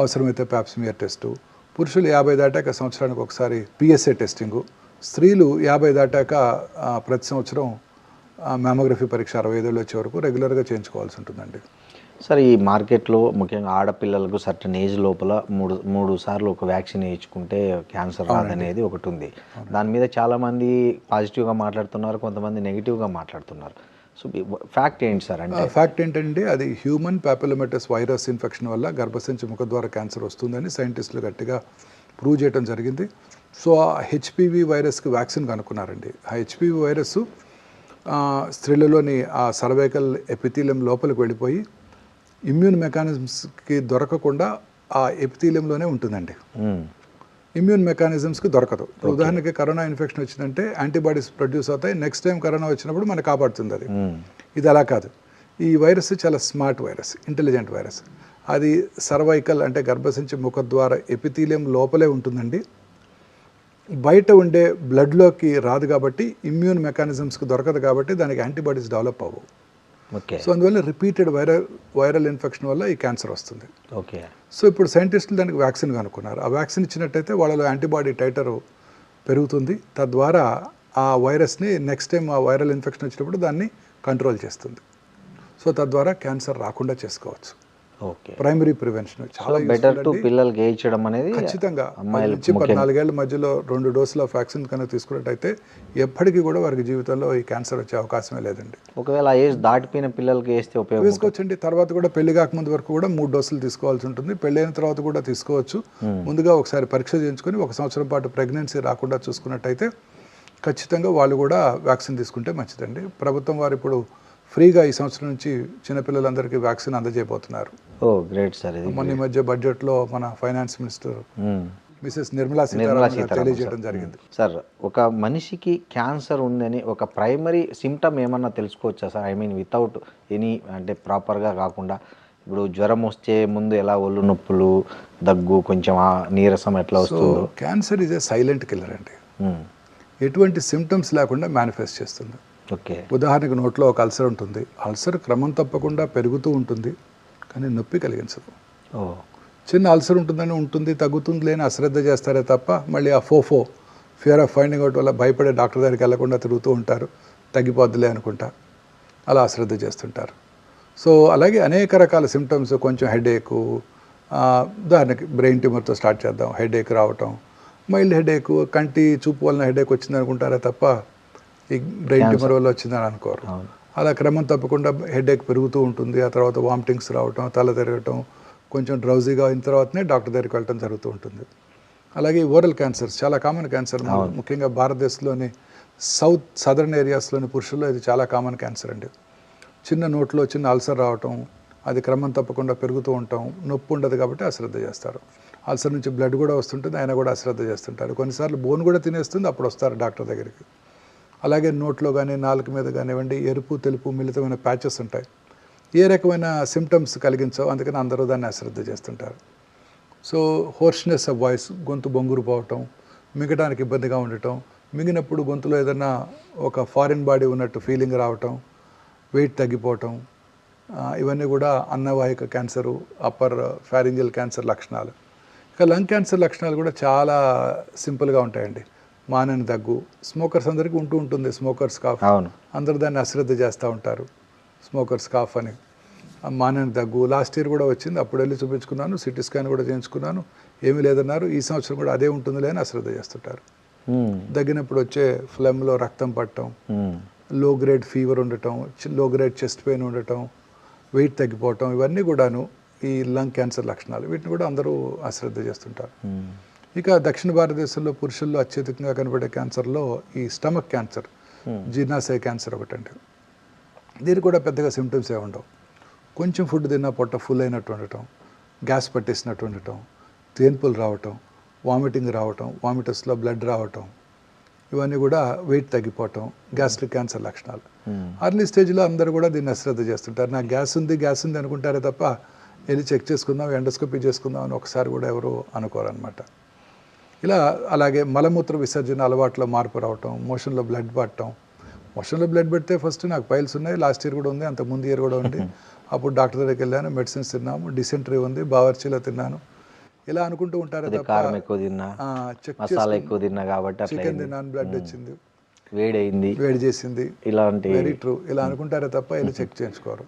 అవసరమైతే ప్యాప్స్మియర్ టెస్టు. పురుషులు 50 దాటాక సంవత్సరానికి ఒకసారి పిఎస్ఏ టెస్టింగు. స్త్రీలు 50 దాటాక ప్రతి సంవత్సరం మ్యామోగ్రఫీ పరీక్ష 65 ఏళ్ళు వచ్చే వరకు రెగ్యులర్గా చేయించుకోవాల్సి ఉంటుందండి. సార్, ఈ మార్కెట్లో ముఖ్యంగా ఆడపిల్లలకు సర్టన్ ఏజ్ లోపల మూడు సార్లు ఒక వ్యాక్సిన్ వేయించుకుంటే క్యాన్సర్ రాదనేది ఒకటి ఉంది. దాని మీద చాలామంది పాజిటివ్గా మాట్లాడుతున్నారు, కొంతమంది నెగిటివ్గా మాట్లాడుతున్నారు. సో ఫ్యాక్ట్ ఏంటి సార్? అంటే ఫ్యాక్ట్ ఏంటంటే అది హ్యూమన్ ప్యాపిలోమేటస్ వైరస్ ఇన్ఫెక్షన్ వల్ల గర్భసంచి ముఖద్వార క్యాన్సర్ వస్తుందని సైంటిస్టులు గట్టిగా ప్రూవ్ చేయడం జరిగింది. సో ఆ హెచ్పివి వైరస్కి వ్యాక్సిన్ కనుక్కున్నారండి. ఆ హెచ్పివి వైరస్ స్త్రీలలోని ఆ సర్వైకల్ ఎపిథీలియం లోపలికి వెళ్ళిపోయి ఇమ్యూన్ మెకానిజమ్స్కి దొరకకుండా ఆ ఎపిథీలియంలోనే ఉంటుందండి. ఇమ్యూన్ మెకానిజమ్స్కి దొరకదు. ఇప్పుడు ఉదాహరణకి కరోనా ఇన్ఫెక్షన్ వచ్చిందంటే యాంటీబాడీస్ ప్రొడ్యూస్ అవుతాయి, నెక్స్ట్ టైం కరోనా వచ్చినప్పుడు మనకు కాపాడుతుంది అది. ఇది అలా కాదు. ఈ వైరస్ చాలా స్మార్ట్ వైరస్, ఇంటెలిజెంట్ వైరస్. అది సర్వైకల్ అంటే గర్భసంచి ముఖద్వార ఎపిథీలియం లోపలే ఉంటుందండి. బయట ఉండే బ్లడ్లోకి రాదు కాబట్టి ఇమ్యూన్ మెకానిజమ్స్కి దొరకదు కాబట్టి దానికి యాంటీబాడీస్ డెవలప్ అవ్వవు. ఓకే. సో అందువల్ల రిపీటెడ్ వైరల్ ఇన్ఫెక్షన్ వల్ల ఈ క్యాన్సర్ వస్తుంది. ఓకే. సో ఇప్పుడు సైంటిస్టులు దానికి వ్యాక్సిన్ కనుక్కున్నారు. ఆ వ్యాక్సిన్ ఇచ్చినట్టయితే వాళ్ళలో యాంటీబాడీ టైటర్ పెరుగుతుంది. తద్వారా ఆ వైరస్ని నెక్స్ట్ టైం ఆ వైరల్ ఇన్ఫెక్షన్ వచ్చినప్పుడు దాన్ని కంట్రోల్ చేస్తుంది. సో తద్వారా క్యాన్సర్ రాకుండా చేసుకోవచ్చు. ఓకే. ప్రైమరీ ప్రివెన్షన్ చాలా బెటర్ టు పిల్లలకి వేయించడం అనేది ఖచ్చితంగా. 14 ఏళ్ల మధ్యలో 2 డోసుల వ్యాక్సిన్ కనుక తీసుకున్నట్టయితే ఎప్పటికీ కూడా వారికి జీవితంలో ఈ క్యాన్సర్ వచ్చే అవకాశమే లేదండి. ఒకవేళ ఏజ్ దాటిపోయిన పిల్లలకి వేస్తే ఉపయోగం వేసుకోవచ్చండి. తర్వాత కూడా పెళ్లి కాకముందు వరకు కూడా 3 డోసులు తీసుకోవాల్సి ఉంటుంది. పెళ్ళైన తర్వాత కూడా తీసుకోవచ్చు. ముందుగా ఒకసారి పరీక్ష చేయించుకొని 1 సంవత్సరం పాటు ప్రెగ్నెన్సీ రాకుండా చూసుకున్నట్టయితే ఖచ్చితంగా వాళ్ళు కూడా వ్యాక్సిన్ తీసుకుంటే మంచిదండి. ప్రభుత్వం వారు ఇప్పుడు ఫ్రీగా ఈ సంవత్సరం నుంచి చిన్నపిల్లలందరికీ వ్యాక్సిన్ అందజేయబోతున్నారు. ఓ గ్రేట్ సార్. ఇది మొన్న మధ్య బడ్జెట్లో మన finance minister Mrs Nirmala Sitharaman తెలియజేయడం జరిగింది. సార్, ఒక మనిషికి క్యాన్సర్ ఉందని ఒక ప్రైమరీ సిమ్టమ్ ఏమన్నా తెలుసుకోవచ్చా sir? I mean without any అంటే ప్రాపర్గా కాకుండా, ఇప్పుడు జ్వరం వచ్చే ముందు ఎలా ఒళ్ళు నొప్పులు, దగ్గు, కొంచెం నీరసం ఎట్లా వస్తుందో. Cancer is a silent killer అండి. ఎటువంటి సిమ్టమ్స్ లేకుండా మేనిఫెస్ట్ చేస్తుంది. ఓకే. ఉదాహరణకు నోట్లో ఒక అల్సర్ ఉంటుంది. అల్సర్ క్రమం తప్పకుండా పెరుగుతూ ఉంటుంది కానీ నొప్పి కలిగించదు. చిన్న అల్సర్ ఉంటుంది తగ్గుతుంది లేని అశ్రద్ధ చేస్తారే తప్ప మళ్ళీ ఆ ఫియర్ ఆఫ్ ఫైండింగ్ అవుట్ వల్ల భయపడే డాక్టర్ దగ్గరికి వెళ్లకుండా తిరుగుతూ ఉంటారు. తగ్గిపోద్దులే అనుకుంటా అలా అశ్రద్ధ చేస్తుంటారు. సో అలాగే అనేక రకాల సిమ్టమ్స్, కొంచెం హెడేకు, ఉదాహరణకి బ్రెయిన్ ట్యూమర్తో స్టార్ట్ చేద్దాం. హెడేక్ రావటం, మైల్డ్ హెడేక్, కంటి చూపు వలన హెడేక్ వచ్చింది అనుకుంటారే తప్ప ఈ బ్రెయిన్ ట్యూమర్ వల్ల వచ్చిందని అనుకోరు. అలా క్రమం తప్పకుండా హెడేక్ పెరుగుతూ ఉంటుంది. ఆ తర్వాత వామిటింగ్స్ రావటం, తల తిరగటం, కొంచెం డ్రౌజీగా అయిన తర్వాతనే డాక్టర్ దగ్గరికి వెళ్ళటం జరుగుతూ ఉంటుంది. అలాగే ఓరల్ క్యాన్సర్స్ చాలా కామన్ క్యాన్సర్. ముఖ్యంగా భారతదేశంలోని సదర్న్ ఏరియాస్లోని పురుషుల్లో ఇది చాలా కామన్ క్యాన్సర్ అండి. చిన్న నోట్లో చిన్న అల్సర్ రావటం, అది క్రమం తప్పకుండా పెరుగుతూ ఉంటాం. నొప్పి ఉండదు కాబట్టి అశ్రద్ధ చేస్తారు. అల్సర్ నుంచి బ్లడ్ కూడా వస్తుంటుంది, ఆయన కూడా అశ్రద్ధ చేస్తుంటారు. కొన్నిసార్లు బోన్ కూడా తినేస్తుంది, అప్పుడు వస్తారు డాక్టర్ దగ్గరికి. అలాగే నోట్లో కానీ నాలుక మీద కానివ్వండి ఎరుపు తెలుపు మిళితమైన ప్యాచెస్ ఉంటాయి. ఏ రకమైన సిమ్టమ్స్ కలిగించవు, అందుకని అందరూ దాన్ని అశ్రద్ధ చేస్తుంటారు. సో హోర్స్నెస్ ఆఫ్ వాయిస్, గొంతు బొంగురు పోవటం, మింగడానికి ఇబ్బందిగా ఉండటం, మింగినప్పుడు గొంతులో ఏదైనా ఒక ఫారిన్ బాడీ ఉన్నట్టు ఫీలింగ్ రావటం, వెయిట్ తగ్గిపోవటం, ఇవన్నీ కూడా అన్నవాహిక క్యాన్సరు, అప్పర్ ఫ్యారింజియల్ క్యాన్సర్ లక్షణాలు. ఇక లంగ్ క్యాన్సర్ లక్షణాలు కూడా చాలా సింపుల్గా ఉంటాయండి. మానని దగ్గు, స్మోకర్స్ అందరికీ ఉంటుంది స్మోకర్స్ కాఫ్. అందరూ దాన్ని అశ్రద్ధ చేస్తూ ఉంటారు స్మోకర్స్ కాఫ్ అని. మానని దగ్గు లాస్ట్ ఇయర్ కూడా వచ్చింది, అప్పుడు వెళ్ళి చూపించుకున్నాను, సిటీ స్కాన్ కూడా చేయించుకున్నాను, ఏమీ లేదన్నారు. ఈ సంవత్సరం కూడా అదే ఉంటుందిలే అని అశ్రద్ధ చేస్తుంటారు. దగ్గినప్పుడు వచ్చే ఫ్లెమ్లో రక్తం పట్టడం, లో గ్రేడ్ ఫీవర్ ఉండటం, లో గ్రేడ్ చెస్ట్ పెయిన్ ఉండటం, వెయిట్ తగ్గిపోవటం, ఇవన్నీ కూడాను ఈ లంగ్ క్యాన్సర్ లక్షణాలు. వీటిని కూడా అందరూ అశ్రద్ధ చేస్తుంటారు. ఇక దక్షిణ భారతదేశంలో పురుషుల్లో అత్యధికంగా కనబడే క్యాన్సర్లో ఈ స్టమక్ క్యాన్సర్, జీర్ణాశయ క్యాన్సర్ ఒకటండి. దీనికి కూడా పెద్దగా సిమ్టమ్స్ ఏ ఉండవు. కొంచెం ఫుడ్ తిన్నా పొట్ట ఫుల్ అయినట్టు ఉండటం, గ్యాస్ పట్టేసినట్టు ఉండటం, తేన్పులు రావటం, వామిటింగ్ రావటం, వామిటస్లో బ్లడ్ రావటం, ఇవన్నీ కూడా వెయిట్ తగ్గిపోవటం గ్యాస్ట్రిక్ క్యాన్సర్ లక్షణాలు. అర్లీ స్టేజ్లో అందరూ కూడా దీన్ని అశ్రద్ధ చేస్తుంటారు. నాకు గ్యాస్ ఉంది అనుకుంటారే తప్ప వెళ్ళి చెక్ చేసుకుందాం, ఎండోస్కోపీ చేసుకుందాం అని ఒకసారి కూడా ఎవరు అనుకోరనమాట. ఇలా అలాగే మలమూత్ర విసర్జన అలవాట్లో మార్పు రావటం, మోషన్లో బ్లడ్ పట్టడం. మోషన్లో బ్లడ్ పెడితే ఫస్ట్ నాకు పైల్స్ ఉన్నాయి, లాస్ట్ ఇయర్ కూడా ఉంది, అంత ముందు ఇయర్ కూడా ఉంది. అప్పుడు డాక్టర్ దగ్గరికి వెళ్ళాను, మెడిసిన్స్ తిన్నాము, డిసెంట్రీ ఉంది, బావర్చీలో తిన్నాను, ఇలా అనుకుంటూ ఉంటారు తప్ప చెక్ చికెన్ తిన్నాను, బ్లడ్ వచ్చింది, వేడి చేసింది, ఇలాంటి వెరీ ట్రూ, ఇలా అనుకుంటారే తప్ప వెళ్ళి చెక్ చేయించుకోరు.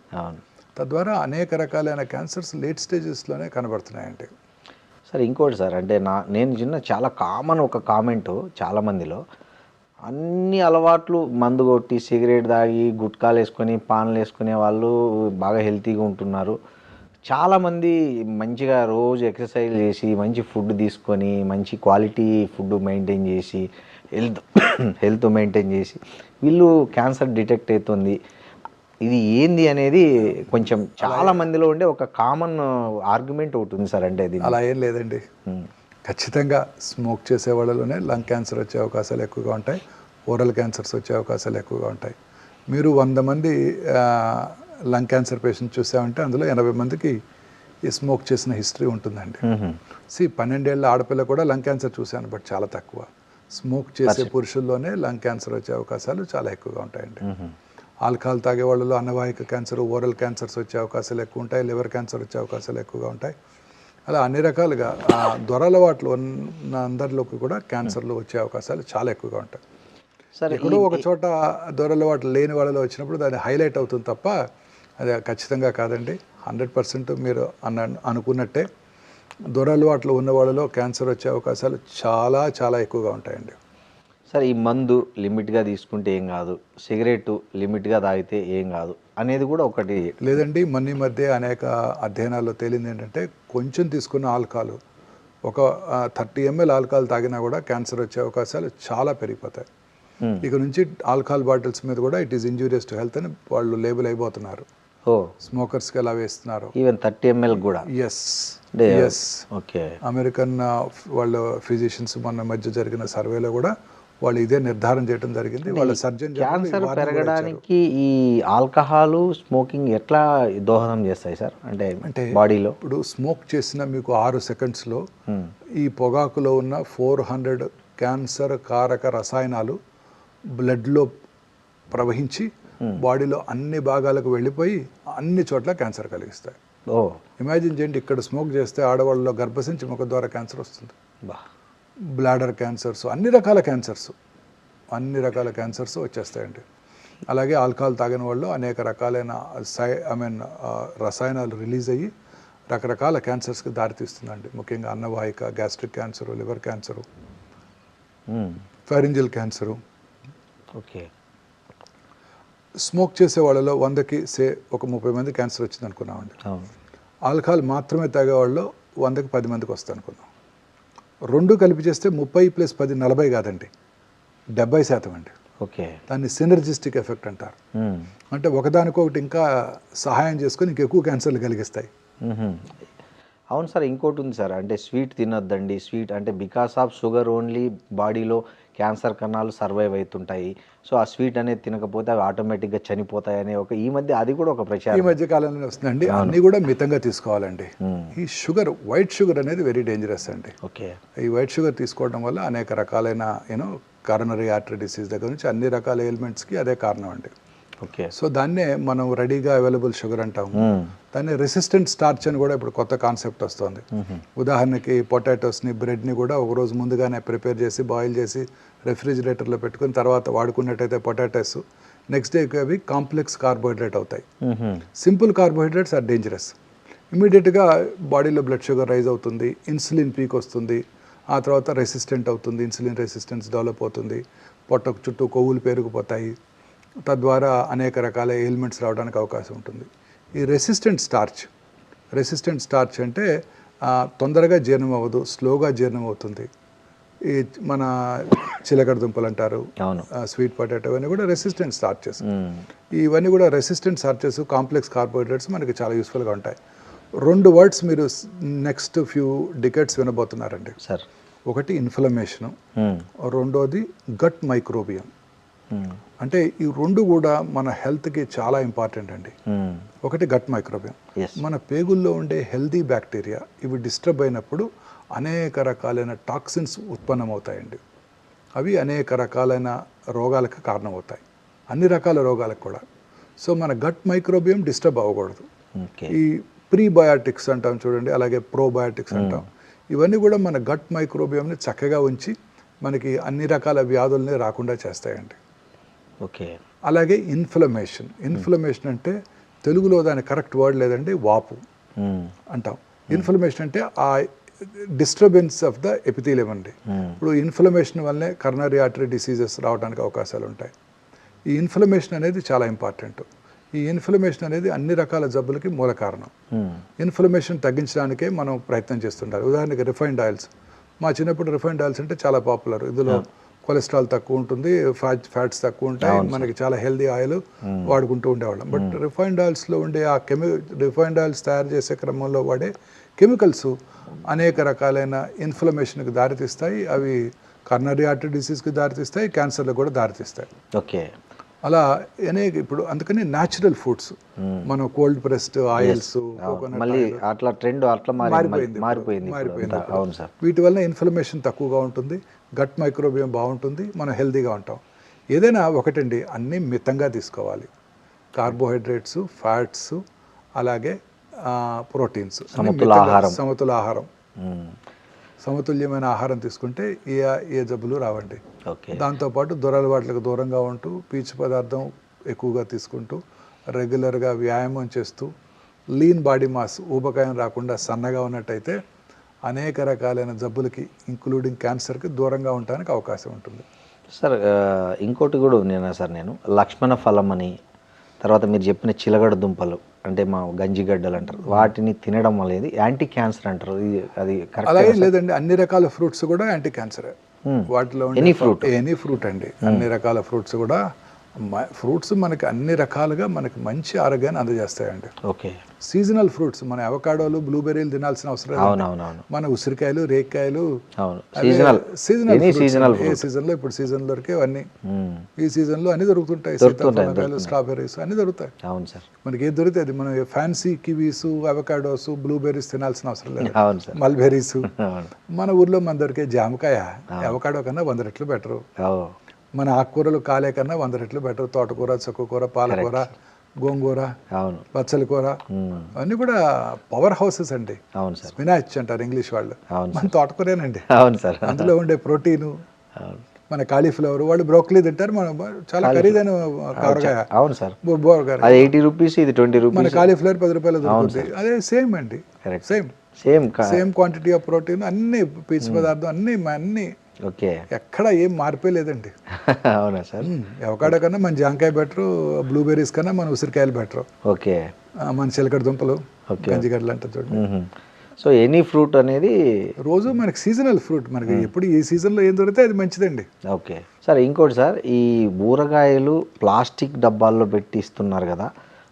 తద్వారా అనేక రకాలైన క్యాన్సర్స్ లేట్ స్టేజెస్లోనే కనబడుతున్నాయండి. సార్ ఇంకోటి సార్, అంటే నేను చాలా కామన్ ఒక కామెంటు చాలామందిలో, అన్ని అలవాట్లు మందు కొట్టి సిగరెట్ తాగి గుట్కాలు వేసుకొని పాన్లు వేసుకునే వాళ్ళు బాగా హెల్తీగా ఉంటున్నారు. చాలామంది మంచిగా రోజు ఎక్సర్సైజ్ చేసి మంచి ఫుడ్ తీసుకొని మంచి క్వాలిటీ ఫుడ్ మెయింటైన్ చేసి హెల్త్ మెయింటైన్ చేసి వీళ్ళు క్యాన్సర్ డిటెక్ట్ అవుతుంది. ఇది ఏంది అనేది కొంచెం చాలా మందిలో ఉండే ఒక కామన్ ఆర్గ్యుమెంట్ ఒకటి ఉంది సార్. అంటే ఇది అలా ఏం లేదండి. ఖచ్చితంగా స్మోక్ చేసే వాళ్ళలోనే లంగ్ క్యాన్సర్ వచ్చే అవకాశాలు ఎక్కువగా ఉంటాయి, ఓరల్ క్యాన్సర్స్ వచ్చే అవకాశాలు ఎక్కువగా ఉంటాయి. మీరు 100 మంది లంగ్ క్యాన్సర్ పేషెంట్ చూసామంటే అందులో 80 మందికి ఈ స్మోక్ చేసిన హిస్టరీ ఉంటుందండి. 12 ఏళ్ళ ఆడపిల్ల కూడా లంగ్ క్యాన్సర్ చూశాను, బట్ చాలా తక్కువ. స్మోక్ చేసే పురుషుల్లోనే లంగ్ క్యాన్సర్ వచ్చే అవకాశాలు చాలా ఎక్కువగా ఉంటాయండి. ఆల్కహాల్ తాగే వాళ్ళలో అన్నవాహిక క్యాన్సర్, ఓరల్ క్యాన్సర్స్ వచ్చే అవకాశాలు ఎక్కువ ఉంటాయి, లివర్ క్యాన్సర్ వచ్చే అవకాశాలు ఎక్కువగా ఉంటాయి. అలా అన్ని రకాలుగా దొరలవాట్లు ఉన్న అందరిలోకి కూడా క్యాన్సర్లు వచ్చే అవకాశాలు చాలా ఎక్కువగా ఉంటాయి. సరే, ఎక్కడో ఒక చోట దొరలవాట్లు లేని వాళ్ళలో వచ్చినప్పుడు దాన్ని హైలైట్ అవుతుంది తప్ప అది ఖచ్చితంగా కాదండి. 100% మీరు అనుకున్నట్టే దొరలవాట్లు ఉన్న వాళ్ళలో క్యాన్సర్ వచ్చే అవకాశాలు చాలా చాలా ఎక్కువగా ఉంటాయండి. సరే, ఈ మందు లిమిట్గా తీసుకుంటే ఏం కాదు, సిగరెట్ లిమిట్గా తాగితే ఏం కాదు అనేది కూడా ఒకటి లేదండి. ఈ మధ్య అనేక అధ్యయనాల్లో తేలింది ఏంటంటే, కొంచెం తీసుకున్న ఆల్కహాల్, ఒక 30 ml ఆల్కహాల్ తాగినా కూడా క్యాన్సర్ వచ్చే అవకాశాలు చాలా పెరిగిపోతాయి. ఇక నుంచి ఆల్కహాల్ బాటిల్స్ మీద కూడా it is injurious to health అని వాళ్ళు లేబుల్ అయిపోతున్నారు. స్మోకర్స్కి ఎలా వేస్తున్నారు, ఈవెన్ 30 ml కూడా. Yes okay. అమెరికన్ వాళ్ళ ఫిజిషియన్స్ మొన్న మధ్య జరిగిన సర్వేలో కూడా వాళ్ళు ఇదే నిర్ధారణ చేయడం జరిగింది. వాళ్ళ సర్జన్ క్యాన్సర్ పెరగడానికి ఈ ఆల్కహాల్ స్మోకింగ్ ఎట్లా దోహదం చేస్తాయి సార్? అంటే బాడీలో ఇప్పుడు స్మోక్ చేసిన మీకు 6 సెకండ్స్లో ఈ పొగాకులో ఉన్న 400 క్యాన్సర్ కారక రసాయనాలు బ్లడ్లో ప్రవహించి బాడీలో అన్ని భాగాలకు వెళ్ళిపోయి అన్ని చోట్ల క్యాన్సర్ కలిగిస్తాయి. ఇమాజిన్ చేయండి, ఇక్కడ స్మోక్ చేస్తే ఆడవాళ్ళలో గర్భసించి ముఖ ద్వారా క్యాన్సర్ వస్తుంది, బ్లాడర్ క్యాన్సర్స్, అన్ని రకాల క్యాన్సర్స్ వచ్చేస్తాయండి. అలాగే ఆల్కహాల్ తాగిన వాళ్ళు అనేక రకాలైన రసాయనాలు రిలీజ్ అయ్యి రకరకాల క్యాన్సర్స్కి దారితీస్తుందండి. ముఖ్యంగా అన్నవాహిక, gastric cancer, liver cancer, pharyngeal cancer. Okay. Smoke చేసే వాళ్ళలో 100కి ఒక 30 మంది క్యాన్సర్ వచ్చింది అనుకున్నామండి. ఆల్కహాల్ మాత్రమే తాగే వాళ్ళు 100కి 10 మందికి వస్తుంది అనుకున్నాం. రెండు కలిపి చేస్తే 30 + 10 40 కాదండి, 70% అండి. ఓకే. దాన్ని సినర్జిస్టిక్ ఎఫెక్ట్ అంటారు. అంటే ఒకదానికొకటి ఇంకా సహాయం చేసుకొని ఇంకెక్కువ క్యాన్సర్లు కలిగిస్తాయి. అవును సార్, ఇంకోటి ఉంది సార్, అంటే స్వీట్ తినొద్దండి. స్వీట్ అంటే బికాస్ ఆఫ్ షుగర్ ఓన్లీ బాడీలో క్యాన్సర్ కణాలు సర్వైవ్ అవుతుంటాయి. సో ఆ స్వీట్ అనేది తినకపోతే అవి ఆటోమేటిక్గా చనిపోతాయి అనే ఒక ఈ మధ్య ఒక ప్రచారం ఈ మధ్య కాలంలో వస్తుందండి. అన్నీ కూడా మితంగా తీసుకోవాలండి. ఈ షుగర్, వైట్ షుగర్ అనేది వెరీ డేంజరస్ అండి. ఓకే. ఈ వైట్ షుగర్ తీసుకోవడం వల్ల అనేక రకాలైన కారోనరీ ఆర్టరీ డిసీజ్ దగ్గర నుంచి అన్ని రకాల ఎయిల్మెంట్స్కి అదే కారణం అండి. ఓకే. సో దాన్నే మనం రెడీగా అవైలబుల్ షుగర్ అంటాము. దాన్ని రెసిస్టెంట్ స్టార్చ్ అని కూడా ఇప్పుడు కొత్త కాన్సెప్ట్ వస్తుంది. ఉదాహరణకి పొటాటోస్ని, బ్రెడ్ని కూడా ఒక రోజు ముందుగానే ప్రిపేర్ చేసి బాయిల్ చేసి రెఫ్రిజిరేటర్లో పెట్టుకుని తర్వాత వాడుకున్నట్టయితే పొటాటోస్ నెక్స్ట్ డేకి అవి కాంప్లెక్స్ కార్బోహైడ్రేట్ అవుతాయి. Simple carbohydrates are dangerous. ఇమీడియట్గా బాడీలో బ్లడ్ షుగర్ రైజ్ అవుతుంది, ఇన్సులిన్ పీక్ వస్తుంది, ఆ తర్వాత రెసిస్టెంట్ అవుతుంది, ఇన్సులిన్ రెసిస్టెన్స్ డెవలప్ అవుతుంది, పొట్టకు చుట్టూ కొవ్వులు పెరిగిపోతాయి, తద్వారా అనేక రకాల ఎయిల్మెంట్స్ రావడానికి అవకాశం ఉంటుంది. ఈ రెసిస్టెంట్ స్టార్చ్ అంటే తొందరగా జీర్ణం అవ్వదు, స్లోగా జీర్ణం అవుతుంది. ఈ మన చిలకడ దుంపలు అంటారు, స్వీట్ పొటాటో, ఇవన్నీ కూడా రెసిస్టెంట్ స్టార్చెస్. ఇవన్నీ కూడా రెసిస్టెంట్ స్టార్చెస్, కాంప్లెక్స్ కార్బోహైడ్రేట్స్ మనకి చాలా యూస్ఫుల్గా ఉంటాయి. 2 వర్డ్స్ మీరు నెక్స్ట్ ఫ్యూ డికెట్స్ వినబోతున్నారండి. ఒకటి ఇన్ఫ్లమేషను, రెండోది గట్ మైక్రోబియం. అంటే ఈ 2 కూడా మన హెల్త్కి చాలా ఇంపార్టెంట్ అండి. ఒకటి గట్ మైక్రోబియం, మన పేగుల్లో ఉండే హెల్దీ బ్యాక్టీరియా ఇవి డిస్టర్బ్ అయినప్పుడు అనేక రకాలైన టాక్సిన్స్ ఉత్పన్నమవుతాయండి. అవి అనేక రకాలైన రోగాలకు కారణమవుతాయి, అన్ని రకాల రోగాలకు కూడా. సో మన గట్ మైక్రోబియం డిస్టర్బ్ అవ్వకూడదు. ఈ ప్రీబయాటిక్స్ అంటాం చూడండి, అలాగే ప్రోబయాటిక్స్ అంటాం, ఇవన్నీ కూడా మన గట్ మైక్రోబియంని చక్కగా ఉంచి మనకి అన్ని రకాల వ్యాధుల్ని రాకుండా చేస్తాయండి. అలాగే ఇన్ఫ్లమేషన్ అంటే తెలుగులో దాని కరెక్ట్ వర్డ్ లేదండి, వాపు అంటాం. ఇన్ఫ్లమేషన్ అంటే ఆ డిస్టర్బెన్స్ ఆఫ్ ద ఎపిథీలియం అండి. ఇప్పుడు ఇన్ఫ్లమేషన్ వల్లనే కరోనరీ ఆర్టరీ డిసీజెస్ రావడానికి అవకాశాలు ఉంటాయి. ఈ ఇన్ఫ్లమేషన్ అనేది చాలా ఇంపార్టెంట్. ఈ ఇన్ఫ్లమేషన్ అనేది అన్ని రకాల జబ్బులకి మూల కారణం. ఇన్ఫ్లమేషన్ తగ్గించడానికే మనం ప్రయత్నం చేస్తుంటారు. ఉదాహరణకి రిఫైన్డ్ ఆయిల్స్. మా చిన్నప్పుడు రిఫైన్డ్ ఆయిల్స్ అంటే చాలా పాపులర్. ఇందులో కొలెస్ట్రాల్ తక్కువ ఉంటుంది, ఫ్యాట్స్ తక్కువ ఉంటాయి, మనకి చాలా హెల్దీ ఆయిల్ వాడుకుంటూ ఉండేవాళ్ళం. బట్ రిఫైన్డ్ ఆయిల్స్లో ఉండే ఆ రిఫైన్డ్ ఆయిల్స్ తయారు చేసే క్రమంలో వాడే కెమికల్స్ అనేక రకాలైన ఇన్ఫ్లమేషన్కి దారితీస్తాయి. అవి కరోనరీ ఆర్టరీ డిసీజ్కి దారితీస్తాయి, క్యాన్సర్లకు కూడా దారితీస్తాయి. అలా అనేక ఇప్పుడు అందుకని న్యాచురల్ ఫుడ్స్, మనం కోల్డ్ ప్రెస్డ్ ఆయిల్స్, మారిపోయింది. వీటి వల్ల ఇన్ఫ్లమేషన్ తక్కువగా ఉంటుంది, గట్ మైక్రోబియం బాగుంటుంది, మనం హెల్తీగా ఉంటాం. ఏదైనా ఒకటండి, అన్నీ మితంగా తీసుకోవాలి. కార్బోహైడ్రేట్స్, ఫ్యాట్స్, అలాగే ప్రోటీన్స్, సమతుల ఆహారం, సమతుల్యమైన ఆహారం తీసుకుంటే ఏ జబ్బులు రావండి. దాంతోపాటు దురలవాట్లకు దూరంగా ఉంటూ, పీచు పదార్థం ఎక్కువగా తీసుకుంటూ, రెగ్యులర్గా వ్యాయామం చేస్తూ, లీన్ బాడీ మాస్, ఊబకాయం రాకుండా సన్నగా ఉన్నట్టయితే అనేక రకాలైన జబ్బులకి ఇంక్లూడింగ్ క్యాన్సర్కి దూరంగా ఉండడానికి అవకాశం ఉంటుంది. సార్ ఇంకోటి కూడా ఉంది సార్, నేను లక్ష్మణ ఫలం అని, తర్వాత మీరు చెప్పిన చిలగడ దుంపలు అంటే మా గంజిగడ్డలు అంటారు, వాటిని తినడం అనేది యాంటీ క్యాన్సర్ అంటారు, అది అలాగే లేదండి. అన్ని రకాల ఫ్రూట్స్ కూడా యాంటీ క్యాన్సరే. వాటిలో ఎనీ ఫ్రూట్ అండి, అన్ని రకాల ఫ్రూట్స్ కూడా. ఫ్రూట్స్ మనకి అన్ని రకాలుగా మనకి మంచి ఆరోగ్యాన్ని అందజేస్తాయండి. సీజనల్ ఫ్రూట్స్, మన అవకాడోలు, బ్లూబెర్రీలు తినాల్సిన అవసరం లేదు. మన ఉసిరికాయలు, రేక్కాయలు సీజనల్, ఏ సీజన్లో ఇప్పుడు సీజన్ దొరికేవన్నీ ఈ సీజన్లో అన్ని దొరుకుతుంటాయి. సీతాఫలాలు, స్ట్రాబెర్రీస్ అన్ని దొరుకుతాయి. మనకి ఏది దొరికితే అది. మనం ఫ్యాన్సీ కివీస్, అవకాడోస్, బ్లూబెర్రీస్ తినాల్సిన అవసరం లేదు. మల్బెర్రీస్, మన ఊర్లో మన దొరికే జామకాయ అవకాడో కన్నా 100 రెట్లు బెటరు. మన ఆకుకూరలు కాలే కన్నా 100 రెట్లు బెటర్. తోటకూర, చుక్కకూర, పాలకూర, గోంగూర, పచ్చల కూర, అవన్నీ కూడా పవర్ హౌసెస్ అండి. స్పినాచ్ అంటారు ఇంగ్లీష్ వాళ్ళు, మన తోటకూరేనండి. అందులో ఉండే ప్రోటీను, మన కాలీఫ్లవర్, వాళ్ళు బ్రోకలీ తింటారు, మన చాలా ఖరీదైన కూరగాయ. మన కాలీఫ్లవర్ 10 రూపాయలు దొరుకుతుంది. అదే సేమ్ అండి, సేమ్ క్వాంటిటీ ఆఫ్ ప్రోటీన్, అన్ని పీచు పదార్థం, అన్ని ఎక్కడ ఏం మార్పే లేదండి. అవునా సార్? అవకాడో కన్నా మన జాంకాయ బెటరు, బ్లూబెర్రీస్ కన్నా మన ఉసిరికాయలు బెటరు, మన చిలకడ దుంపలు, గంజిగడ్డలు అంటారు చూడండి. సో ఎనీ ఫ్రూట్ అనేది రోజు మనకి సీజనల్ ఫ్రూట్, మనకి ఎప్పుడు ఈ సీజన్లో ఏం దొరికితే అది మంచిదండి. సార్ ఇంకోటి సార్, ఈ ఊరగాయలు ప్లాస్టిక్ డబ్బాల్లో పెట్టి ఇస్తున్నారు కదా,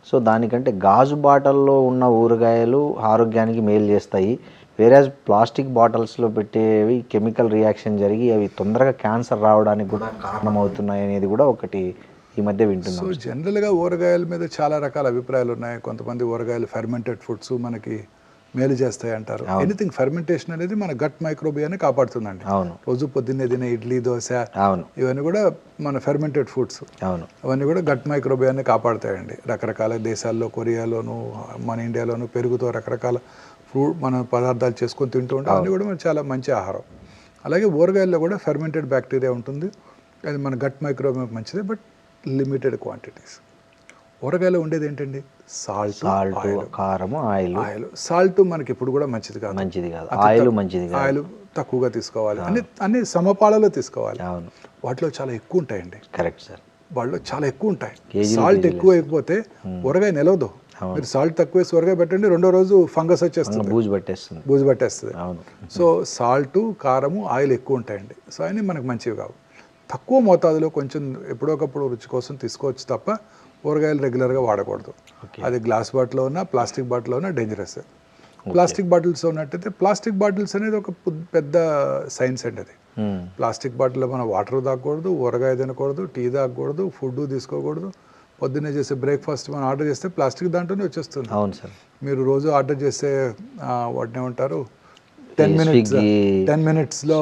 సో దానికంటే గాజు బాటల్లో ఉన్న ఊరగాయలు ఆరోగ్యానికి మేలు చేస్తాయి, వేరేజ్ ప్లాస్టిక్ బాటిల్స్లో పెట్టేవి కెమికల్ రియాక్షన్ జరిగి అవి తొందరగా క్యాన్సర్ రావడానికి కూడా కారణమవుతున్నాయి అనేది కూడా ఒకటి ఈ మధ్య వింటున్నాం. సో జనరల్గా ఊరగాయల మీద చాలా రకాల అభిప్రాయాలు ఉన్నాయి. కొంతమంది ఊరగాయలు ఫెర్మెంటెడ్ ఫుడ్స్ మనకి మేలు చేస్తాయి అంటారు. ఎనీథింగ్ ఫెర్మెంటేషన్ అనేది మన గట్ మైక్రోబియాన్ని కాపాడుతుందండి. రోజు పొద్దున్నే తినే ఇడ్లీ, దోశ, ఇవన్నీ కూడా మన ఫెర్మెంటెడ్ ఫుడ్స్, అవన్నీ కూడా గట్ మైక్రోబియాన్ని కాపాడుతాయండి. రకరకాల దేశాల్లో, కొరియాలోను, మన ఇండియాలోను పెరుగుతో రకరకాల మన పదార్థాలు చేసుకొని తింటూ ఉంటాం. అవన్నీ కూడా మనకు చాలా మంచి ఆహారం. అలాగే ఊరగాయల్లో కూడా ఫెర్మెంటెడ్ బ్యాక్టీరియా ఉంటుంది, అది మన గట్ మైక్రోబియం మంచిదే, బట్ లిమిటెడ్ క్వాంటిటీస్. ఊరగాయలో ఉండేది ఏంటండి? సాల్ట్, కారం, ఆయిల్. సాల్ట్ మనకి ఇప్పుడు కూడా మంచిది కాదు, ఆయిల్ తక్కువగా తీసుకోవాలి, అన్ని సమపాలలో తీసుకోవాలి. వాటిలో చాలా ఎక్కువ ఉంటాయండి. కరెక్ట్ సార్, వాళ్ళు చాలా ఎక్కువ ఉంటాయి. సాల్ట్ ఎక్కువ అయిపోతే ఊరగాయ నిలవదు, మీరు సాల్ట్ తక్కువ వేసి ఊరగాయ పెట్టండి, రెండో రోజు ఫంగస్ వచ్చేస్తుంది, బూజు పట్టేస్తుంది. సో సాల్ట్, కారము, ఆయిల్ ఎక్కువ ఉంటాయండి. సో అన్నీ మనకు మంచివి కావు. తక్కువ మోతాదులో కొంచెం ఎప్పుడోకప్పుడు రుచి కోసం తీసుకోవచ్చు తప్ప ఊరగాయలు రెగ్యులర్గా వాడకూడదు. అది గ్లాస్ బాటిల్లో ఉన్నా ప్లాస్టిక్ బాటిల్లో ఉన్నా డేంజరస్. ప్లాస్టిక్ బాటిల్స్ ఉన్నట్టయితే, ప్లాస్టిక్ బాటిల్స్ అనేది ఒక పెద్ద సైన్స్ అండి. అది ప్లాస్టిక్ బాటిల్లో మనం వాటర్ తాగకూడదు, ఊరగాయ తినకూడదు, టీ తాగకూడదు, ఫుడ్ తీసుకోకూడదు. పొద్దున్నే చేసే బ్రేక్ఫాస్ట్ మనం ఆర్డర్ చేస్తే ప్లాస్టిక్ దాంట్లోనే వచ్చేస్తుంది. అవును సార్. మీరు రోజు ఆర్డర్ చేసే వాటిని ఏమంటారు 10 minutesలో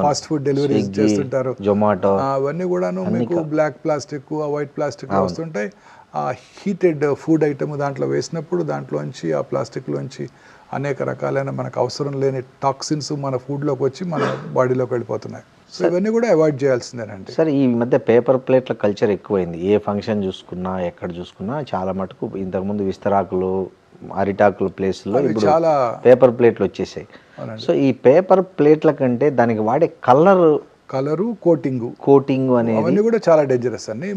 ఫాస్ట్ ఫుడ్ డెలివరీ చేస్తుంటారు, జొమాటో, అవన్నీ కూడాను మీకు బ్లాక్ ప్లాస్టిక్, వైట్ ప్లాస్టిక్ వస్తుంటాయి. ఆ హీటెడ్ ఫుడ్ ఐటమ్ దాంట్లో వేసినప్పుడు దాంట్లోంచి, ఆ ప్లాస్టిక్లోంచి అనేక రకాలైన మనకు అవసరం లేని టాక్సిన్స్ మన ఫుడ్లోకి వచ్చి మన బాడీలోకి వెళ్ళిపోతున్నాయి. సో ఇవన్నీ కూడా అవాయిడ్ చేయాల్సిందేనండి. సార్ ఈ మధ్య పేపర్ ప్లేట్ల కల్చర్ ఎక్కువైంది. ఏ ఫంక్షన్ చూసుకున్నా, ఎక్కడ చూసుకున్నా చాలా మటుకు ఇంతకుముందు విస్తరాకులు, అరిటాకుల ప్లేస్లో ఇప్పుడు చాలా పేపర్ ప్లేట్లు వచ్చేసాయి. సో ఈ పేపర్ ప్లేట్ల కంటే దానికి వాడే కలరు కోటింగ్ అనేది అవన్నీ కూడా చాలా డేంజరస్ అండి.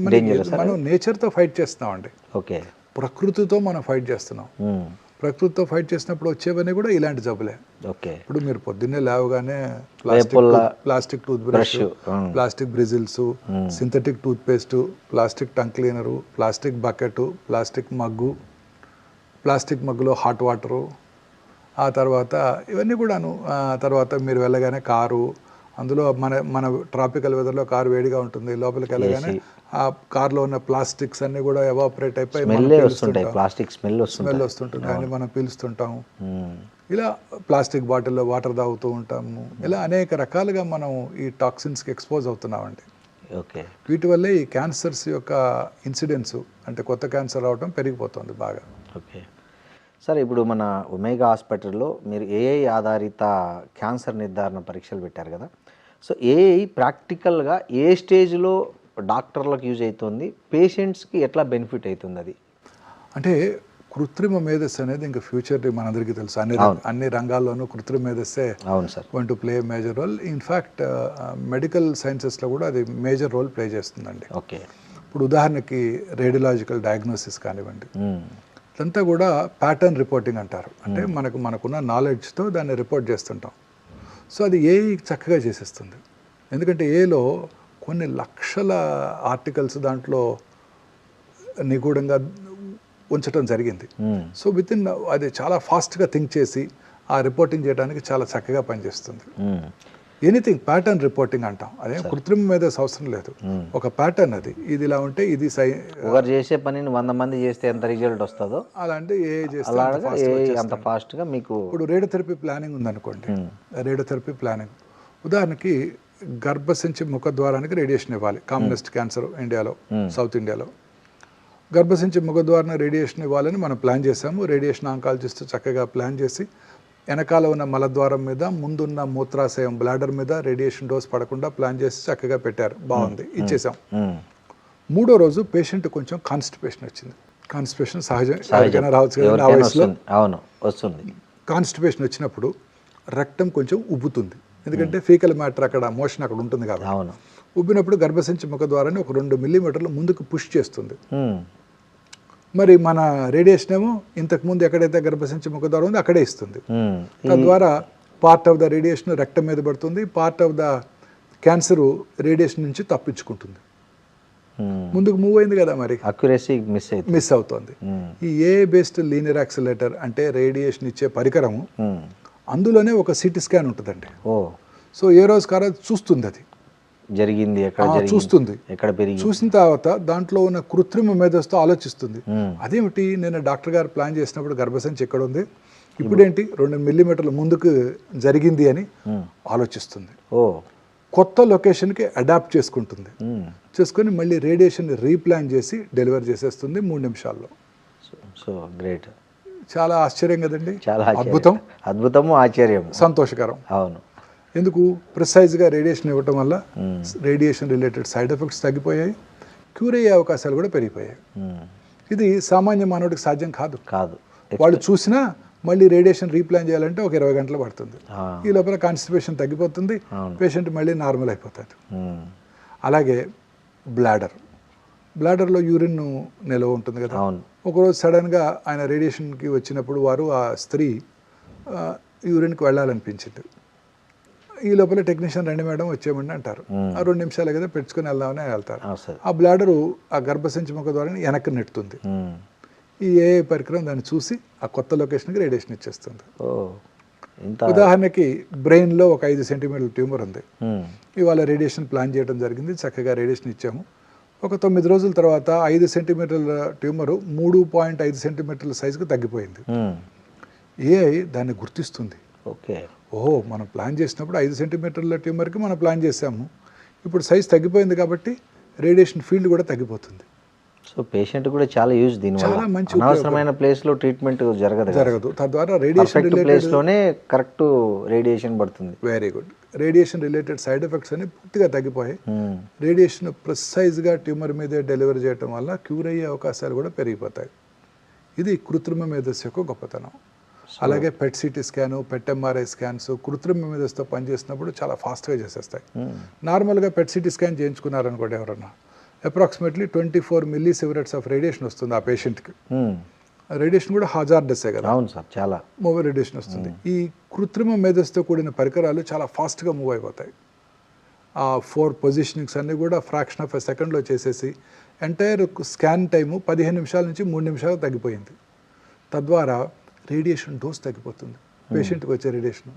మనం నేచర్తో ఫైట్ చేస్తున్నామండి. ఓకే, ప్రకృతితో మనం ఫైట్ చేస్తున్నాం. ప్రకృతితో ఫైట్ చేసినప్పుడు వచ్చేవన్నీ కూడా ఇలాంటి జబ్బులే. ఓకే, ఇప్పుడు మీరు పొద్దున్నే లేవగానే plastic tooth brush, plastic bristles, synthetic tooth paste, plastic tongue cleaner, plastic bucket, plastic మగ్గులో హాట్ వాటరు, ఆ తర్వాత ఇవన్నీ కూడాను. తర్వాత మీరు వెళ్ళగానే కారు, అందులో మన ట్రాపికల్ వెదర్లో కారు వేడిగా ఉంటుంది, లోపలికి వెళ్ళగానే ఆ కార్లో ఉన్న ప్లాస్టిక్స్ అన్ని కూడా ఎవాపరేట్ అయిపోయి స్మెల్ వస్తుంటుంది, అని మనం పీలుస్తుంటాం. ఇలా ప్లాస్టిక్ బాటిల్లో వాటర్ తాగుతూ ఉంటాము. ఇలా అనేక రకాలుగా మనం ఈ టాక్సిన్స్కి ఎక్స్పోజ్ అవుతున్నామండి. ఓకే, వీటి వల్లే ఈ క్యాన్సర్స్ యొక్క ఇన్సిడెన్స్, అంటే కొత్త క్యాన్సర్ రావడం పెరిగిపోతుంది బాగా. ఓకే సార్, ఇప్పుడు మన ఒమేగా హాస్పిటల్లో మీరు ఏఐ ఆధారిత క్యాన్సర్ నిర్ధారణ పరీక్షలు పెట్టారు కదా. సో ఏఐ ప్రాక్టికల్గా ఏ స్టేజ్లో డాక్టర్లకు యూజ్ అవుతుంది, పేషెంట్స్కి ఎట్లా బెనిఫిట్ అవుతుంది? అది అంటే కృత్రిమ మేధస్సు అనేది ఇంకా ఫ్యూచర్ మనందరికీ తెలుసు. అన్ని రంగాల్లోనూ కృత్రిమ మేధస్సే going to play major role. In fact medical సైన్సెస్లో కూడా అది మేజర్ రోల్ ప్లే చేస్తుందండి. ఓకే, ఇప్పుడు ఉదాహరణకి రేడియలాజికల్ డయాగ్నోసిస్ కానివ్వండి, ఇదంతా కూడా ప్యాటర్న్ రిపోర్టింగ్ అంటారు. అంటే మనకున్న నాలెడ్జ్తో దాన్ని రిపోర్ట్ చేస్తుంటాం. సో అది ఏఐ చక్కగా చేసేస్తుంది. ఎందుకంటే ఏలో కొన్ని లక్షల ఆర్టికల్స్ దాంట్లో నిగూఢంగా ఉంచడం జరిగింది. సో అది చాలా ఫాస్ట్గా థింక్ చేసి ఆ రిపోర్టింగ్ చేయడానికి చాలా చక్కగా పనిచేస్తుంది. ఎనీథింగ్ ప్యాటర్న్ రిపోర్టింగ్ అంటాం. అదే కృత్రిమ మేధస్సు అవసరం లేదు. ఒక ప్యాటర్న్, అది ఇది ఇలా ఉంటే ఇది ఒకరు చేసే పనిని 100 మంది చేస్తే ఎంత రిజల్ట్ వస్తుందో అలాంటి ఏ అంత ఫాస్ట్గా మీకు. ఇప్పుడు రేడియోథెరపీ ప్లానింగ్ ఉందనుకోండి. రేడియోథెరపీ ప్లానింగ్ ఉదాహరణకి గర్భసంచి ముఖద్వారానికి రేడియేషన్ ఇవ్వాలి. కామనెస్ట్ క్యాన్సర్ ఇండియాలో, సౌత్ ఇండియాలో గర్భసంచి ముఖద్వారానికి రేడియేషన్ ఇవ్వాలని మనం ప్లాన్ చేసాము. రేడియేషన్ ఆంకాలజిస్ట్ చక్కగా ప్లాన్ చేసి వెనకాల ఉన్న మలద్వారం మీద, ముందున్న మూత్రాశయం బ్లాడర్ మీద రేడియేషన్ డోస్ పడకుండా ప్లాన్ చేసి చక్కగా పెట్టారు. బాగుంది, ఇచ్చేసాం. 3వ రోజు పేషెంట్ కొంచెం కాన్స్టిపేషన్ వచ్చింది. కాన్స్టిపేషన్ సహజంగా రావచ్చు కదా, ఆ వయసులో కాన్స్టిపేషన్ వచ్చినప్పుడు రక్తం కొంచెం ఉబ్బుతుంది. ఎందుకంటే ఫీకల్ మ్యాటర్ అక్కడ మోషన్ అక్కడ ఉంటుంది కాబట్టి. ఉబ్బినప్పుడు గర్భసంచి ముఖద్వారాన్ని ఒక 2 మిల్లీమీటర్లు ముందుకు పుష్ చేస్తుంది. మరి మన రేడియేషన్ ఏమో ఇంతకుముందు ఎక్కడైతే గర్భసంచి ముఖద్వారం ఉందో అక్కడే ఇస్తుంది. తద్వారా పార్ట్ ఆఫ్ ద రేడియేషన్ రక్తం మీద పడుతుంది, part of the cancer radiation నుంచి తప్పించుకుంటుంది. ముందుకు మూవ్ అయింది కదా, మరి అక్యురసీ మిస్ అవుతుంది. ఈ ఏఐ బేస్డ్ లీనియర్ యాక్సిలరేటర్ అంటే రేడియేషన్ ఇచ్చే పరికరము, అందులోనే ఒక సిటీ స్కాన్ ఉంటుందండి. సో ఏ రోజు కాదు చూస్తుంది, అది జరిగింది చూస్తుంది. చూసిన తర్వాత దాంట్లో ఉన్న కృత్రిమ మేధస్సుతో ఆలోచిస్తుంది. అదేమిటి, నేను డాక్టర్ గారు ప్లాన్ చేసినప్పుడు గర్భసంచి ఎక్కడ ఉంది, ఇప్పుడేంటి 2 మిల్లీమీటర్ల ముందుకు జరిగింది అని ఆలోచిస్తుంది. కొత్త లొకేషన్కి అడాప్ట్ చేసుకుంటుంది. చేసుకొని మళ్ళీ రేడియేషన్ రీప్లాన్ చేసి డెలివర్ చేసేస్తుంది 3 నిమిషాల్లో. సో గ్రేట్, చాలా ఆశ్చర్యం కదండి. చాలా అద్భుతము, ఆశ్చర్యం, సంతోషకరం. అవును. ఎందుకు, ప్రిసైజ్గా రేడియేషన్ ఇవ్వటం వల్ల రేడియేషన్ రిలేటెడ్ సైడ్ ఎఫెక్ట్స్ తగ్గిపోయాయి, క్యూర్ అయ్యే అవకాశాలు కూడా పెరిగిపోయాయి. ఇది సామాన్య మానవుడికి సాధ్యం కాదు. వాళ్ళు చూసినా మళ్ళీ రేడియేషన్ రీప్లాన్ చేయాలంటే ఒక 20 గంటలు పడుతుంది. ఈ లోపల కాన్స్టిపేషన్ తగ్గిపోతుంది, పేషెంట్ మళ్ళీ నార్మల్ అయిపోతాడు. అలాగే బ్లాడర్ బ్లాడర్లో యూరిన్ నిల్వ ఉంటుంది కదా. అవును. ఒకరోజు సడన్గా ఆయన రేడియేషన్కి వచ్చినప్పుడు ఆ స్త్రీ యూరిన్కి వెళ్ళాలనిపించింది. ఈ లోపల టెక్నీషియన్ రండి మేడం వచ్చేయమండి అంటారు. ఆ 2 నిమిషాలు కదా పెట్టుకుని వెళ్దామని వెళ్తారు. ఆ బ్లాడరు ఆ గర్భసంచి ముఖ ద్వారా వెనక్కి నెట్టుతుంది. ఈ పరికరం దాన్ని చూసి ఆ కొత్త లొకేషన్కి రేడియేషన్ ఇచ్చేస్తుంది. ఉదాహరణకి బ్రెయిన్లో ఒక 5 సెంటీమీటర్ల ట్యూమర్ ఉంది. ఇవాళ రేడియేషన్ ప్లాన్ చేయడం జరిగింది, చక్కగా రేడియేషన్ ఇచ్చాము. ఒక 9 రోజుల తర్వాత 5 సెంటీమీటర్ల ట్యూమరు 3.5 సెంటీమీటర్ల సైజుకు తగ్గిపోయింది. ఏఐ దాన్ని గుర్తిస్తుంది. ఓహో, మనం ప్లాన్ చేసినప్పుడు 5 సెంటీమీటర్ల ట్యూమర్కి మనం ప్లాన్ చేసాము, ఇప్పుడు సైజ్ తగ్గిపోయింది కాబట్టి రేడియేషన్ ఫీల్డ్ కూడా తగ్గిపోతుంది. సో పేషెంట్ కూడా చాలా యూజ్ దీనివల్ల. అనవసరమైన ప్లేస్లో ట్రీట్మెంట్ జరగదు. తద్వారా రేడియేషన్ ప్లేస్లోనే కరెక్ట్ రేడియేషన్ పడుతుంది. Very good. Radiation related side effects అన్ని పూర్తిగా తగ్గిపోయాయి. రేడియేషన్ ప్రిసైజ్గా ట్యూమర్ మీదే డెలివరీ చేయడం వల్ల క్యూర్ అయ్యే అవకాశాలు కూడా పెరిగిపోతాయి. ఇది కృత్రిమ మేధస్సు యొక్క గొప్పతనం. అలాగే పెట్ సిటీ స్కాను, పెట్ ఎంఆర్ఐ స్కాన్స్ కృత్రిమ మేధస్సుతో పనిచేసినప్పుడు చాలా ఫాస్ట్గా చేసేస్తాయి. నార్మల్గా పెట్ సిటీ స్కాన్ చేయించుకున్నారనుకోండి ఎవరన్నా, అప్రాక్సిమేట్లీ 24 మిల్లీసివరెట్స్ ఆఫ్ రేడియేషన్ వస్తుంది ఆ పేషెంట్కి. రేడియేషన్ కూడా హజార్డస్సే కదా. అవును సార్, చాలా మూవ్ రేడియేషన్ వస్తుంది. ఈ కృత్రిమ మేధస్సుతో కూడిన పరికరాలు చాలా ఫాస్ట్గా మూవ్ అయిపోతాయి. ఆ 4 పొజిషనింగ్స్ అన్నీ కూడా ఫ్రాక్షన్ ఆఫ్ ఎ సెకండ్లో చేసేసి ఎంటైర్ స్కాన్ టైము 15 నిమిషాల నుంచి 3 నిమిషాలు తగ్గిపోయింది. తద్వారా రేడియేషన్ డోస్ తగ్గిపోతుంది, పేషెంట్కి వచ్చే రేడియేషన్.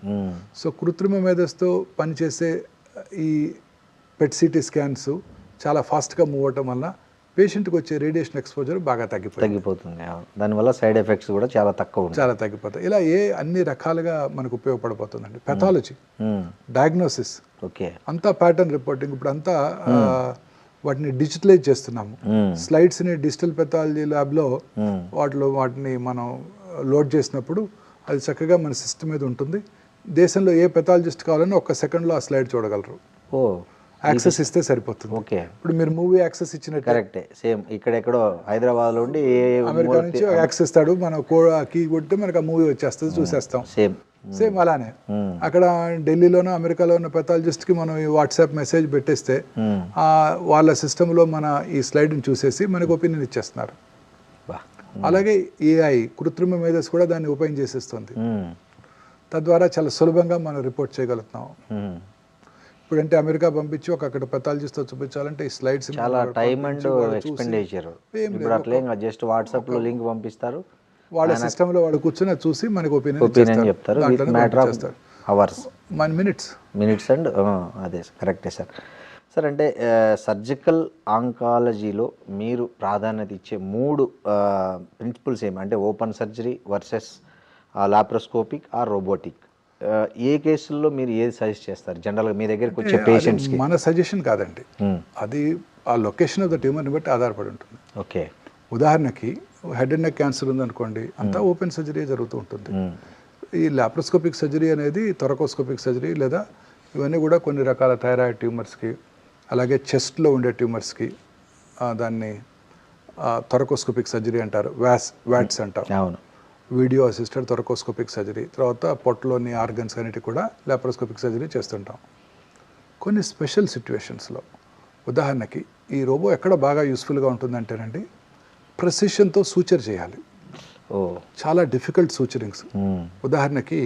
సో కృత్రిమ మేధస్సుతో పనిచేసే ఈ పెట్ సిటీ స్కాన్స్ చాలా ఫాస్ట్గా మూవ్ అవటం వల్ల పేషెంట్కి వచ్చే రేడియేషన్ ఎక్స్పోజర్ బాగా తగ్గిపోతుంది. దానివల్ల సైడ్ ఎఫెక్ట్స్ కూడా చాలా తగ్గిపోతాయి. ఇలా అన్ని రకాలుగా మనకు ఉపయోగపడిపోతుందండి. పెథాలజీ, డయాగ్నోసిస్, అంతా ప్యాటర్న్ రిపోర్టింగ్. ఇప్పుడు అంతా వాటిని డిజిటలైజ్ చేస్తున్నాము. స్లైడ్స్ని డిజిటల్ పెథాలజీ ల్యాబ్లో వాటిని మనం లోడ్ చేసినప్పుడు అది చక్కగా మన సిస్టమ్ మీద ఉంటుంది. దేశంలో ఏ పెథాలజిస్ట్ కావాలని 1 సెకండ్లో ఆ స్లైడ్ చూడగలరు. యాక్సెస్ ఇస్తే సరిపోతుంది. ఇప్పుడు మీరు మూవీ యాక్సెస్ ఇచ్చినట్టు కరెక్టే. సేమ్ ఇక్కడెక్కడో హైదరాబాద్లో ఉండి అమెరికా నుంచి యాక్సెస్ ఇస్తాడు, మనం కీ కొడితే మనకు ఆ మూవీ వచ్చేస్తుంది, చూసేస్తాం. సేమ్ అలానే అక్కడ ఢిల్లీలోనో అమెరికాలో ఉన్న పెథాలజిస్ట్కి మనం ఈ వాట్సాప్ మెసేజ్ పెట్టేస్తే వాళ్ళ సిస్టంలో మన ఈ స్లైడ్ని చూసేసి మనకు ఒపీనియన్ ఇచ్చేస్తున్నారు. అలాగే ఏఐ కృత్రిమ మేధస్సు కూడా దాన్ని ఉపయోగం చేసేస్తుంది. తద్వారా చాలా సులభంగా మనం రిపోర్ట్ చేయగలుగుతున్నాం. ఇప్పుడంటే అమెరికా పంపించి అక్కడ పెథాలజిస్ట్తో చూపించాలంటే ఈ స్లైడ్స్ చాలా టైం అండ్ ఎక్స్పెండిచర్. ఇప్పుడు అట్లే జస్ట్ వాట్సాప్లో లింక్ పంపిస్తారు, వాళ్ళ సిస్టంలో వాళ్ళు కూర్చొని చూసి మనకు ఒపీనియన్ చెప్తారు. అవర్స్, మినిట్స్ అండ్ అదే కరెక్టే సార్. సార్ అంటే సర్జికల్ ఆంకాలజీలో మీరు ప్రాధాన్యత ఇచ్చే 3 ప్రిన్సిపల్స్ ఏమి అంటే open surgery versus laparoscopic or robotic, ఏ కేసుల్లో మీరు ఏది సజెస్ట్ చేస్తారు జనరల్గా మీ దగ్గరికి వచ్చే పేషెంట్స్కి? మన సజెషన్ కాదండి, అది ఆ లొకేషన్ ఆఫ్ ద ట్యూమర్ని బట్టి ఆధారపడి ఉంటుంది. ఉదాహరణకి హెడ్ అండ్ నెక్ క్యాన్సర్ ఉందనుకోండి, అంతా ఓపెన్ సర్జరీ జరుగుతూ ఉంటుంది. ఈ లాప్రోస్కోపిక్ సర్జరీ అనేది థొరకోస్కోపిక్ సర్జరీ, లేదా ఇవన్నీ కూడా కొన్ని రకాల థైరాయిడ్ ట్యూమర్స్కి, అలాగే చెస్ట్లో ఉండే ట్యూమర్స్కి దాన్ని థొరకోస్కోపిక్ సర్జరీ అంటారు, వ్యాట్స్ అంటారు. అవును. Video assisted thoracoscopic surgery. తర్వాత పొట్టలోని ఆర్గన్స్ అన్నిటి కూడా లాప్రోస్కోపిక్ సర్జరీ చేస్తుంటాం. కొన్ని స్పెషల్ సిచ్యువేషన్స్లో, ఉదాహరణకి ఈ రోబో ఎక్కడ బాగా యూస్ఫుల్గా ఉంటుందంటేనండి, ప్రెసిషన్తో సూచర్ చేయాలి. చాలా డిఫికల్ట్ సూచరింగ్స్. ఉదాహరణకి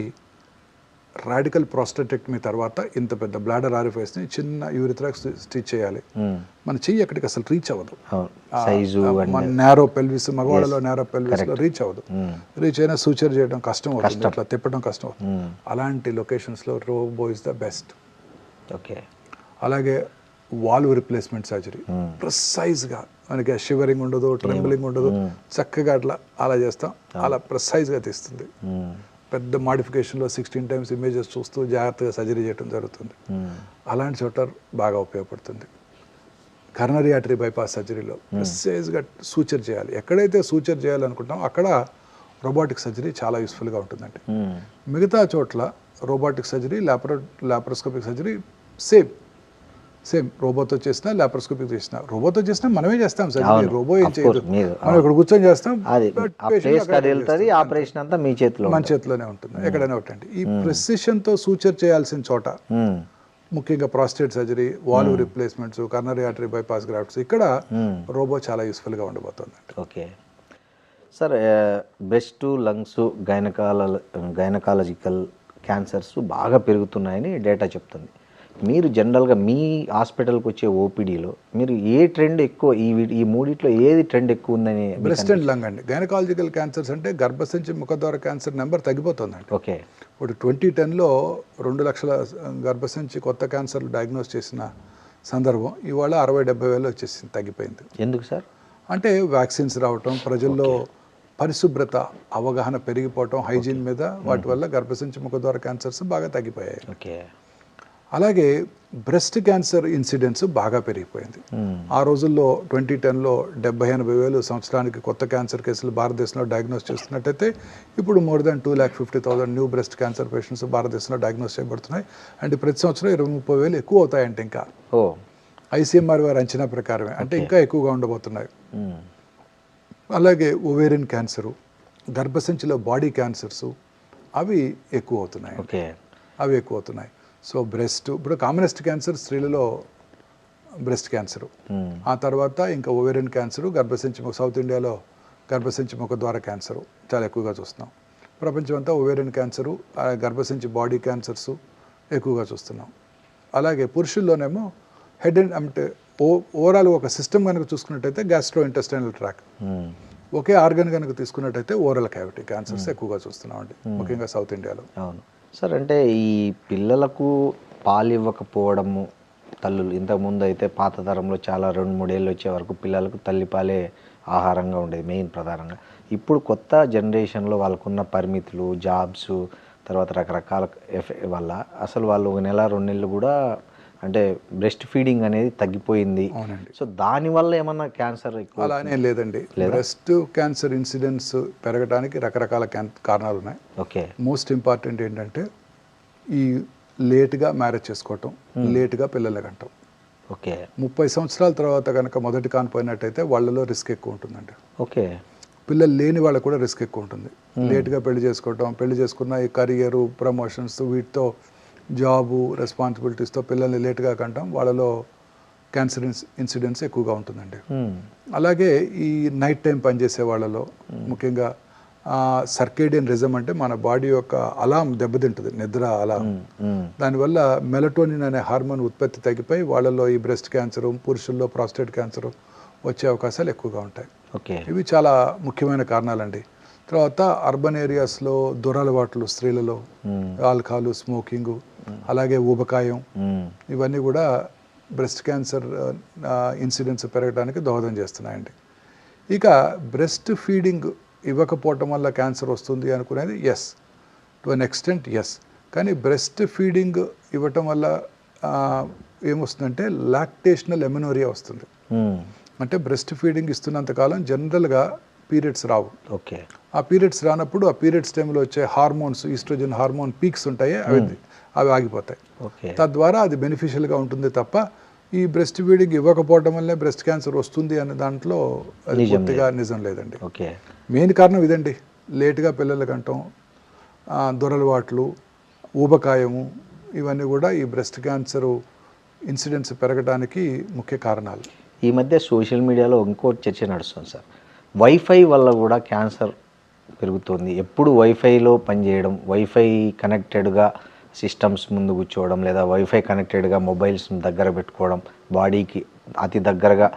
రాడికల్ ప్రోస్టెటెక్టమీ తర్వాత ఇంత పెద్ద బ్లాడర్ ఆరిఫైస్ని చిన్న యూరిథ్రా స్టిచ్ చేయాలి. మన చెయ్యి అక్కడికి అసలు రీచ్ అవ్వదు. మన నేరో పెల్విస్, మగవాళ్ళలో నేరో పెల్విస్లో రీచ్ అవ్వదు. రీచ్ అయినా సూచర్ చేయడం కష్టం అవుతుంది, అట్లా తిప్పడం కష్టం అవుతుంది. అలాంటి లొకేషన్స్లో రోబో ఇస్ ద బెస్ట్. అలాగే వాల్వ్ రిప్లేస్మెంట్ సర్జరీ, ప్రిసైజ్గా మనకి షివరింగ్ ఉండదు, ట్రెంబలింగ్ ఉండదు, చక్కగా అలా చేస్తాం, అలా ప్రిసైజ్గా తీస్తుంది. పెద్ద మాడిఫికేషన్లో 16 టైమ్స్ ఇమేజెస్ చూస్తూ జాగ్రత్తగా సర్జరీ చేయడం జరుగుతుంది. అలాంటి చోట బాగా ఉపయోగపడుతుంది. కర్నరీ ఆర్టరీ బైపాస్ సర్జరీలో ప్రిసైజ్గా సూచర్ చేయాలి. ఎక్కడైతే సూచర్ చేయాలనుకుంటామో అక్కడ రోబోటిక్ సర్జరీ చాలా యూస్ఫుల్గా ఉంటుందండి. మిగతా చోట్ల robotic surgery, laparoscopic surgery same రోబోతో చేసినా లాప్రోస్కోపిక్ చేసినా. రోబోతో చేసినా మనమే చేస్తాం సర్జరీ, రోబో ఏం చేయదు, మనం ఇక్కడ కూర్చొని చేస్తాం. ఆపరేషన్ అంతా మీ చేతిలో, మన చేతిలోనే ఉంటుంది, ఎక్కడైనా ఒకటండి. ఈ ప్రెసిషన్తో సూచర్ చేయాల్సిన చోట ముఖ్యంగా prostate surgery, valve replacements, coronary artery bypass grafts, ఇక్కడ రోబో చాలా యూస్ఫుల్గా ఉండబోతుంది. Okay sir, breast, lungs, gynaecological cancers బాగా పెరుగుతున్నాయని డేటా చెప్తుంది. మీరు జనరల్గా మీ హాస్పిటల్కి వచ్చే ఓపీడీలో మీరు ఏ ట్రెండ్ ఎక్కువ, ఈ మూడిట్లో ఏది ట్రెండ్ ఎక్కువ ఉందని? బ్రెస్ట్ అండ్ లంగ్ అండి. గైనకాలజికల్ క్యాన్సర్స్ అంటే గర్భసంచి ముఖద్వార క్యాన్సర్ నెంబర్ తగ్గిపోతుందండి. ఓకే. ఇప్పుడు 2010లో 2 లక్షల గర్భసంచి కొత్త క్యాన్సర్లు డయాగ్నోస్ చేసిన సందర్భం ఇవాళ 60-70 వేలు వచ్చేసింది, తగ్గిపోయింది. ఎందుకు సార్? అంటే వ్యాక్సిన్స్ రావటం, ప్రజల్లో పరిశుభ్రత అవగాహన పెరిగిపోవటం, హైజీన్ మీద, వాటి వల్ల గర్భసంచి ముఖద్వార క్యాన్సర్స్ బాగా తగ్గిపోయాయి. ఓకే. అలాగే బ్రెస్ట్ క్యాన్సర్ ఇన్సిడెన్స్ బాగా పెరిగిపోయింది. ఆ రోజుల్లో 2010లో 70-80 వేలు సంవత్సరానికి కొత్త క్యాన్సర్ కేసులు భారతదేశంలో డయాగ్నోస్ చేస్తున్నట్టయితే ఇప్పుడు more than 2,50,000 new breast cancer patients భారతదేశంలో డయాగ్నోస్ చేయబడుతున్నాయి. అంటే ప్రతి సంవత్సరం 20-30 వేలు ఎక్కువ అవుతాయంటే ఇంకా ఐసీఎంఆర్ వారి అంచనా ప్రకారమే, అంటే ఇంకా ఎక్కువగా ఉండబోతున్నాయి. అలాగే ఓవేరియన్ క్యాన్సరు, గర్భసంచిలో బాడీ క్యాన్సర్స్ అవి ఎక్కువ అవుతున్నాయి. అవి ఎక్కువ అవుతున్నాయి. సో బ్రెస్ట్, ఇప్పుడు కామనెస్ట్ క్యాన్సర్ స్త్రీలలో బ్రెస్ట్ క్యాన్సరు, ఆ తర్వాత ఇంకా ఓవేరియన్ క్యాన్సరు, సౌత్ ఇండియాలో గర్భసంచి ముఖద్వార క్యాన్సరు చాలా ఎక్కువగా చూస్తున్నాం. ప్రపంచం అంతా ఓవేరియన్ క్యాన్సరు, గర్భసంచి బాడీ క్యాన్సర్స్ ఎక్కువగా చూస్తున్నాం. అలాగే పురుషుల్లోనేమో హెడ్ అండ్ అంటే ఓవరాల్ ఒక సిస్టమ్ కనుక చూసుకున్నట్టయితే గ్యాస్ట్రో ఇంటెస్టైనల్ ట్రాక్, ఒకే ఆర్గన్ కనుక తీసుకున్నట్టయితే ఓరల్ క్యావిటీ క్యాన్సర్స్ ఎక్కువగా చూస్తున్నాం అండి, ముఖ్యంగా సౌత్ ఇండియాలో. అవును సార్. అంటే ఈ పిల్లలకు పాలు ఇవ్వకపోవడము, తల్లులు ఇంతకుముందు అయితే పాత తరంలో చాలా 2-3 ఏళ్ళు వచ్చే వరకు పిల్లలకు తల్లిపాలే ఆహారంగా ఉండేది మెయిన్ ప్రధానంగా. ఇప్పుడు కొత్త జనరేషన్లో వాళ్ళకున్న పరిమితులు, జాబ్స్, తర్వాత రకరకాల వల్ల అసలు వాళ్ళు 1 నెల 2 నెలలు కూడా అంటే బ్రెస్ట్ ఫీడింగ్ అనేది తగ్గిపోయింది. సో దానివల్ల ఏమన్నా క్యాన్సర్ ఎక్కువ? అలానే లేదండి. బ్రెస్ట్ క్యాన్సర్ ఇన్సిడెన్స్ పెరగడానికి రకరకాల కారణాలు ఉన్నాయి. ఓకే. మోస్ట్ ఇంపార్టెంట్ ఏంటంటే ఈ లేట్గా మ్యారేజ్ చేసుకోవటం, లేట్గా పిల్లలు కంటాం. ఓకే. 30 సంవత్సరాల తర్వాత కనుక మొదటి కానిపోయినట్టయితే వాళ్ళలో రిస్క్ ఎక్కువ ఉంటుందండి. ఓకే. పిల్లలు లేని వాళ్ళకు కూడా రిస్క్ ఎక్కువ ఉంటుంది. లేట్గా పెళ్లి చేసుకోవటం, పెళ్లి చేసుకున్న ఈ కెరియరు, ప్రమోషన్స్, వీటితో జాబు, రెస్పాన్సిబిలిటీస్తో పిల్లల్ని లేట్గా కంటాం, వాళ్ళలో క్యాన్సర్ ఇన్సిడెన్స్ ఎక్కువగా ఉంటుందండి. అలాగే ఈ నైట్ టైం పనిచేసే వాళ్ళలో ముఖ్యంగా సర్కేడియన్ రిజమ్ అంటే మన బాడీ యొక్క అలాం దెబ్బతింటుంది, నిద్ర అలాం. దానివల్ల మెలటోనిన్ అనే హార్మోన్ ఉత్పత్తి తగ్గిపోయి వాళ్ళలో ఈ బ్రెస్ట్ క్యాన్సరు, పురుషుల్లో ప్రాస్టేట్ క్యాన్సరు వచ్చే అవకాశాలు ఎక్కువగా ఉంటాయి. ఇవి చాలా ముఖ్యమైన కారణాలండి. తర్వాత అర్బన్ ఏరియాస్లో దురలవాట్లు స్త్రీలలో, ఆల్కహాల్, స్మోకింగ్, అలాగే ఊబకాయం, ఇవన్నీ కూడా బ్రెస్ట్ క్యాన్సర్ ఇన్సిడెన్స్ పెరగడానికి దోహదం చేస్తున్నాయండి. ఇక బ్రెస్ట్ ఫీడింగ్ ఇవ్వకపోవటం వల్ల క్యాన్సర్ వస్తుంది అనుకునేది yes, to an extent yes. కానీ బ్రెస్ట్ ఫీడింగ్ ఇవ్వటం వల్ల ఏమొస్తుందంటే లాక్టేషనల్ ఎమెనోరియా వస్తుంది. అంటే బ్రెస్ట్ ఫీడింగ్ ఇస్తున్నంతకాలం జనరల్గా పీరియడ్స్ రావు. ఓకే. ఆ పీరియడ్స్ రానప్పుడు ఆ పీరియడ్స్ టైంలో వచ్చే హార్మోన్స్, ఈస్ట్రోజన్ హార్మోన్ పీక్స్ ఉంటాయి, అవి ఆగిపోతాయి. తద్వారా అది బెనిఫిషియల్గా ఉంటుంది తప్ప ఈ బ్రెస్ట్ ఫీడింగ్ ఇవ్వకపోవడం వల్లే బ్రెస్ట్ క్యాన్సర్ వస్తుంది అనే దాంట్లో అది పూర్తిగా నిజం లేదండి. మెయిన్ కారణం ఇదండి, లేట్గా పిల్లల కంటాం, దొరలవాట్లు, ఊబకాయము, ఇవన్నీ కూడా ఈ బ్రెస్ట్ క్యాన్సర్ ఇన్సిడెన్స్ పెరగడానికి ముఖ్య కారణాలు. ఈ మధ్య సోషల్ మీడియాలో ఇంకో చర్చ నడుస్తుంది సార్, వైఫై వల్ల కూడా క్యాన్సర్ పెరుగుతుంది. ఎప్పుడు వైఫైలో పనిచేయడం, వైఫై కనెక్టెడ్గా సిస్టమ్స్ ముందు కూర్చోవడం, లేదా వైఫై కనెక్టెడ్గా మొబైల్స్ దగ్గర పెట్టుకోవడం, బాడీకి అతి దగ్గరగా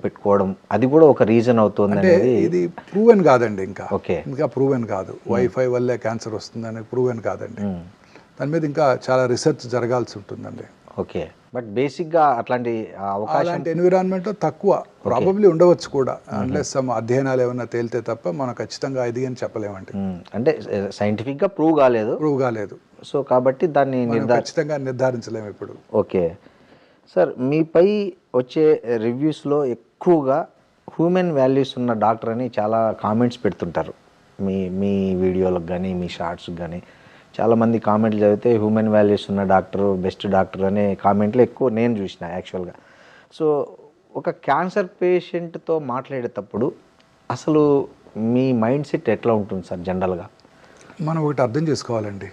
పెట్టుకోవడం, అది కూడా ఒక రీజన్ అవుతుంది అనేది. ఇది ప్రూవెన్ కాదండి, ఇంకా ప్రూవెన్ కాదు. వైఫై వల్లే క్యాన్సర్ వస్తుందని ప్రూవెన్ కాదండి. దాని మీద ఇంకా చాలా రీసెర్చ్ జరగాల్సి ఉంటుందండి. ఓకే. బట్ బేసిక్గా అట్లాంటి అలాంటి ఎన్విరాన్మెంట్ తక్కువ ప్రాబబ్లీ ఉండవచ్చు కూడా, అన్లెస్ సమ్ అధ్యయనాలు ఏమైనా తేలితే తప్ప మనం ఖచ్చితంగా ఇది అని చెప్పలేమండి. అంటే సైంటిఫిక్గా ప్రూవ్ కాలేదు. సో కాబట్టి దాన్ని ఖచ్చితంగా నిర్ధారించలేము ఇప్పుడు. ఓకే సార్, మీపై వచ్చే రివ్యూస్లో ఎక్కువగా హ్యూమన్ వాల్యూస్ ఉన్న డాక్టర్ అని చాలా కామెంట్స్ పెడుతుంటారు. మీ వీడియోలకు కానీ మీ షార్ట్స్కి కానీ చాలామంది కామెంట్లు చదివితే హ్యూమన్ వాల్యూస్ ఉన్న డాక్టర్, బెస్ట్ డాక్టర్ అనే కామెంట్లు ఎక్కువ నేను చూసిన యాక్చువల్గా. సో ఒక క్యాన్సర్ పేషెంట్తో మాట్లాడేటప్పుడు అసలు మీ మైండ్ సెట్ ఎట్లా ఉంటుంది సార్ జనరల్గా? మనం ఒకటి అర్థం చేసుకోవాలండి,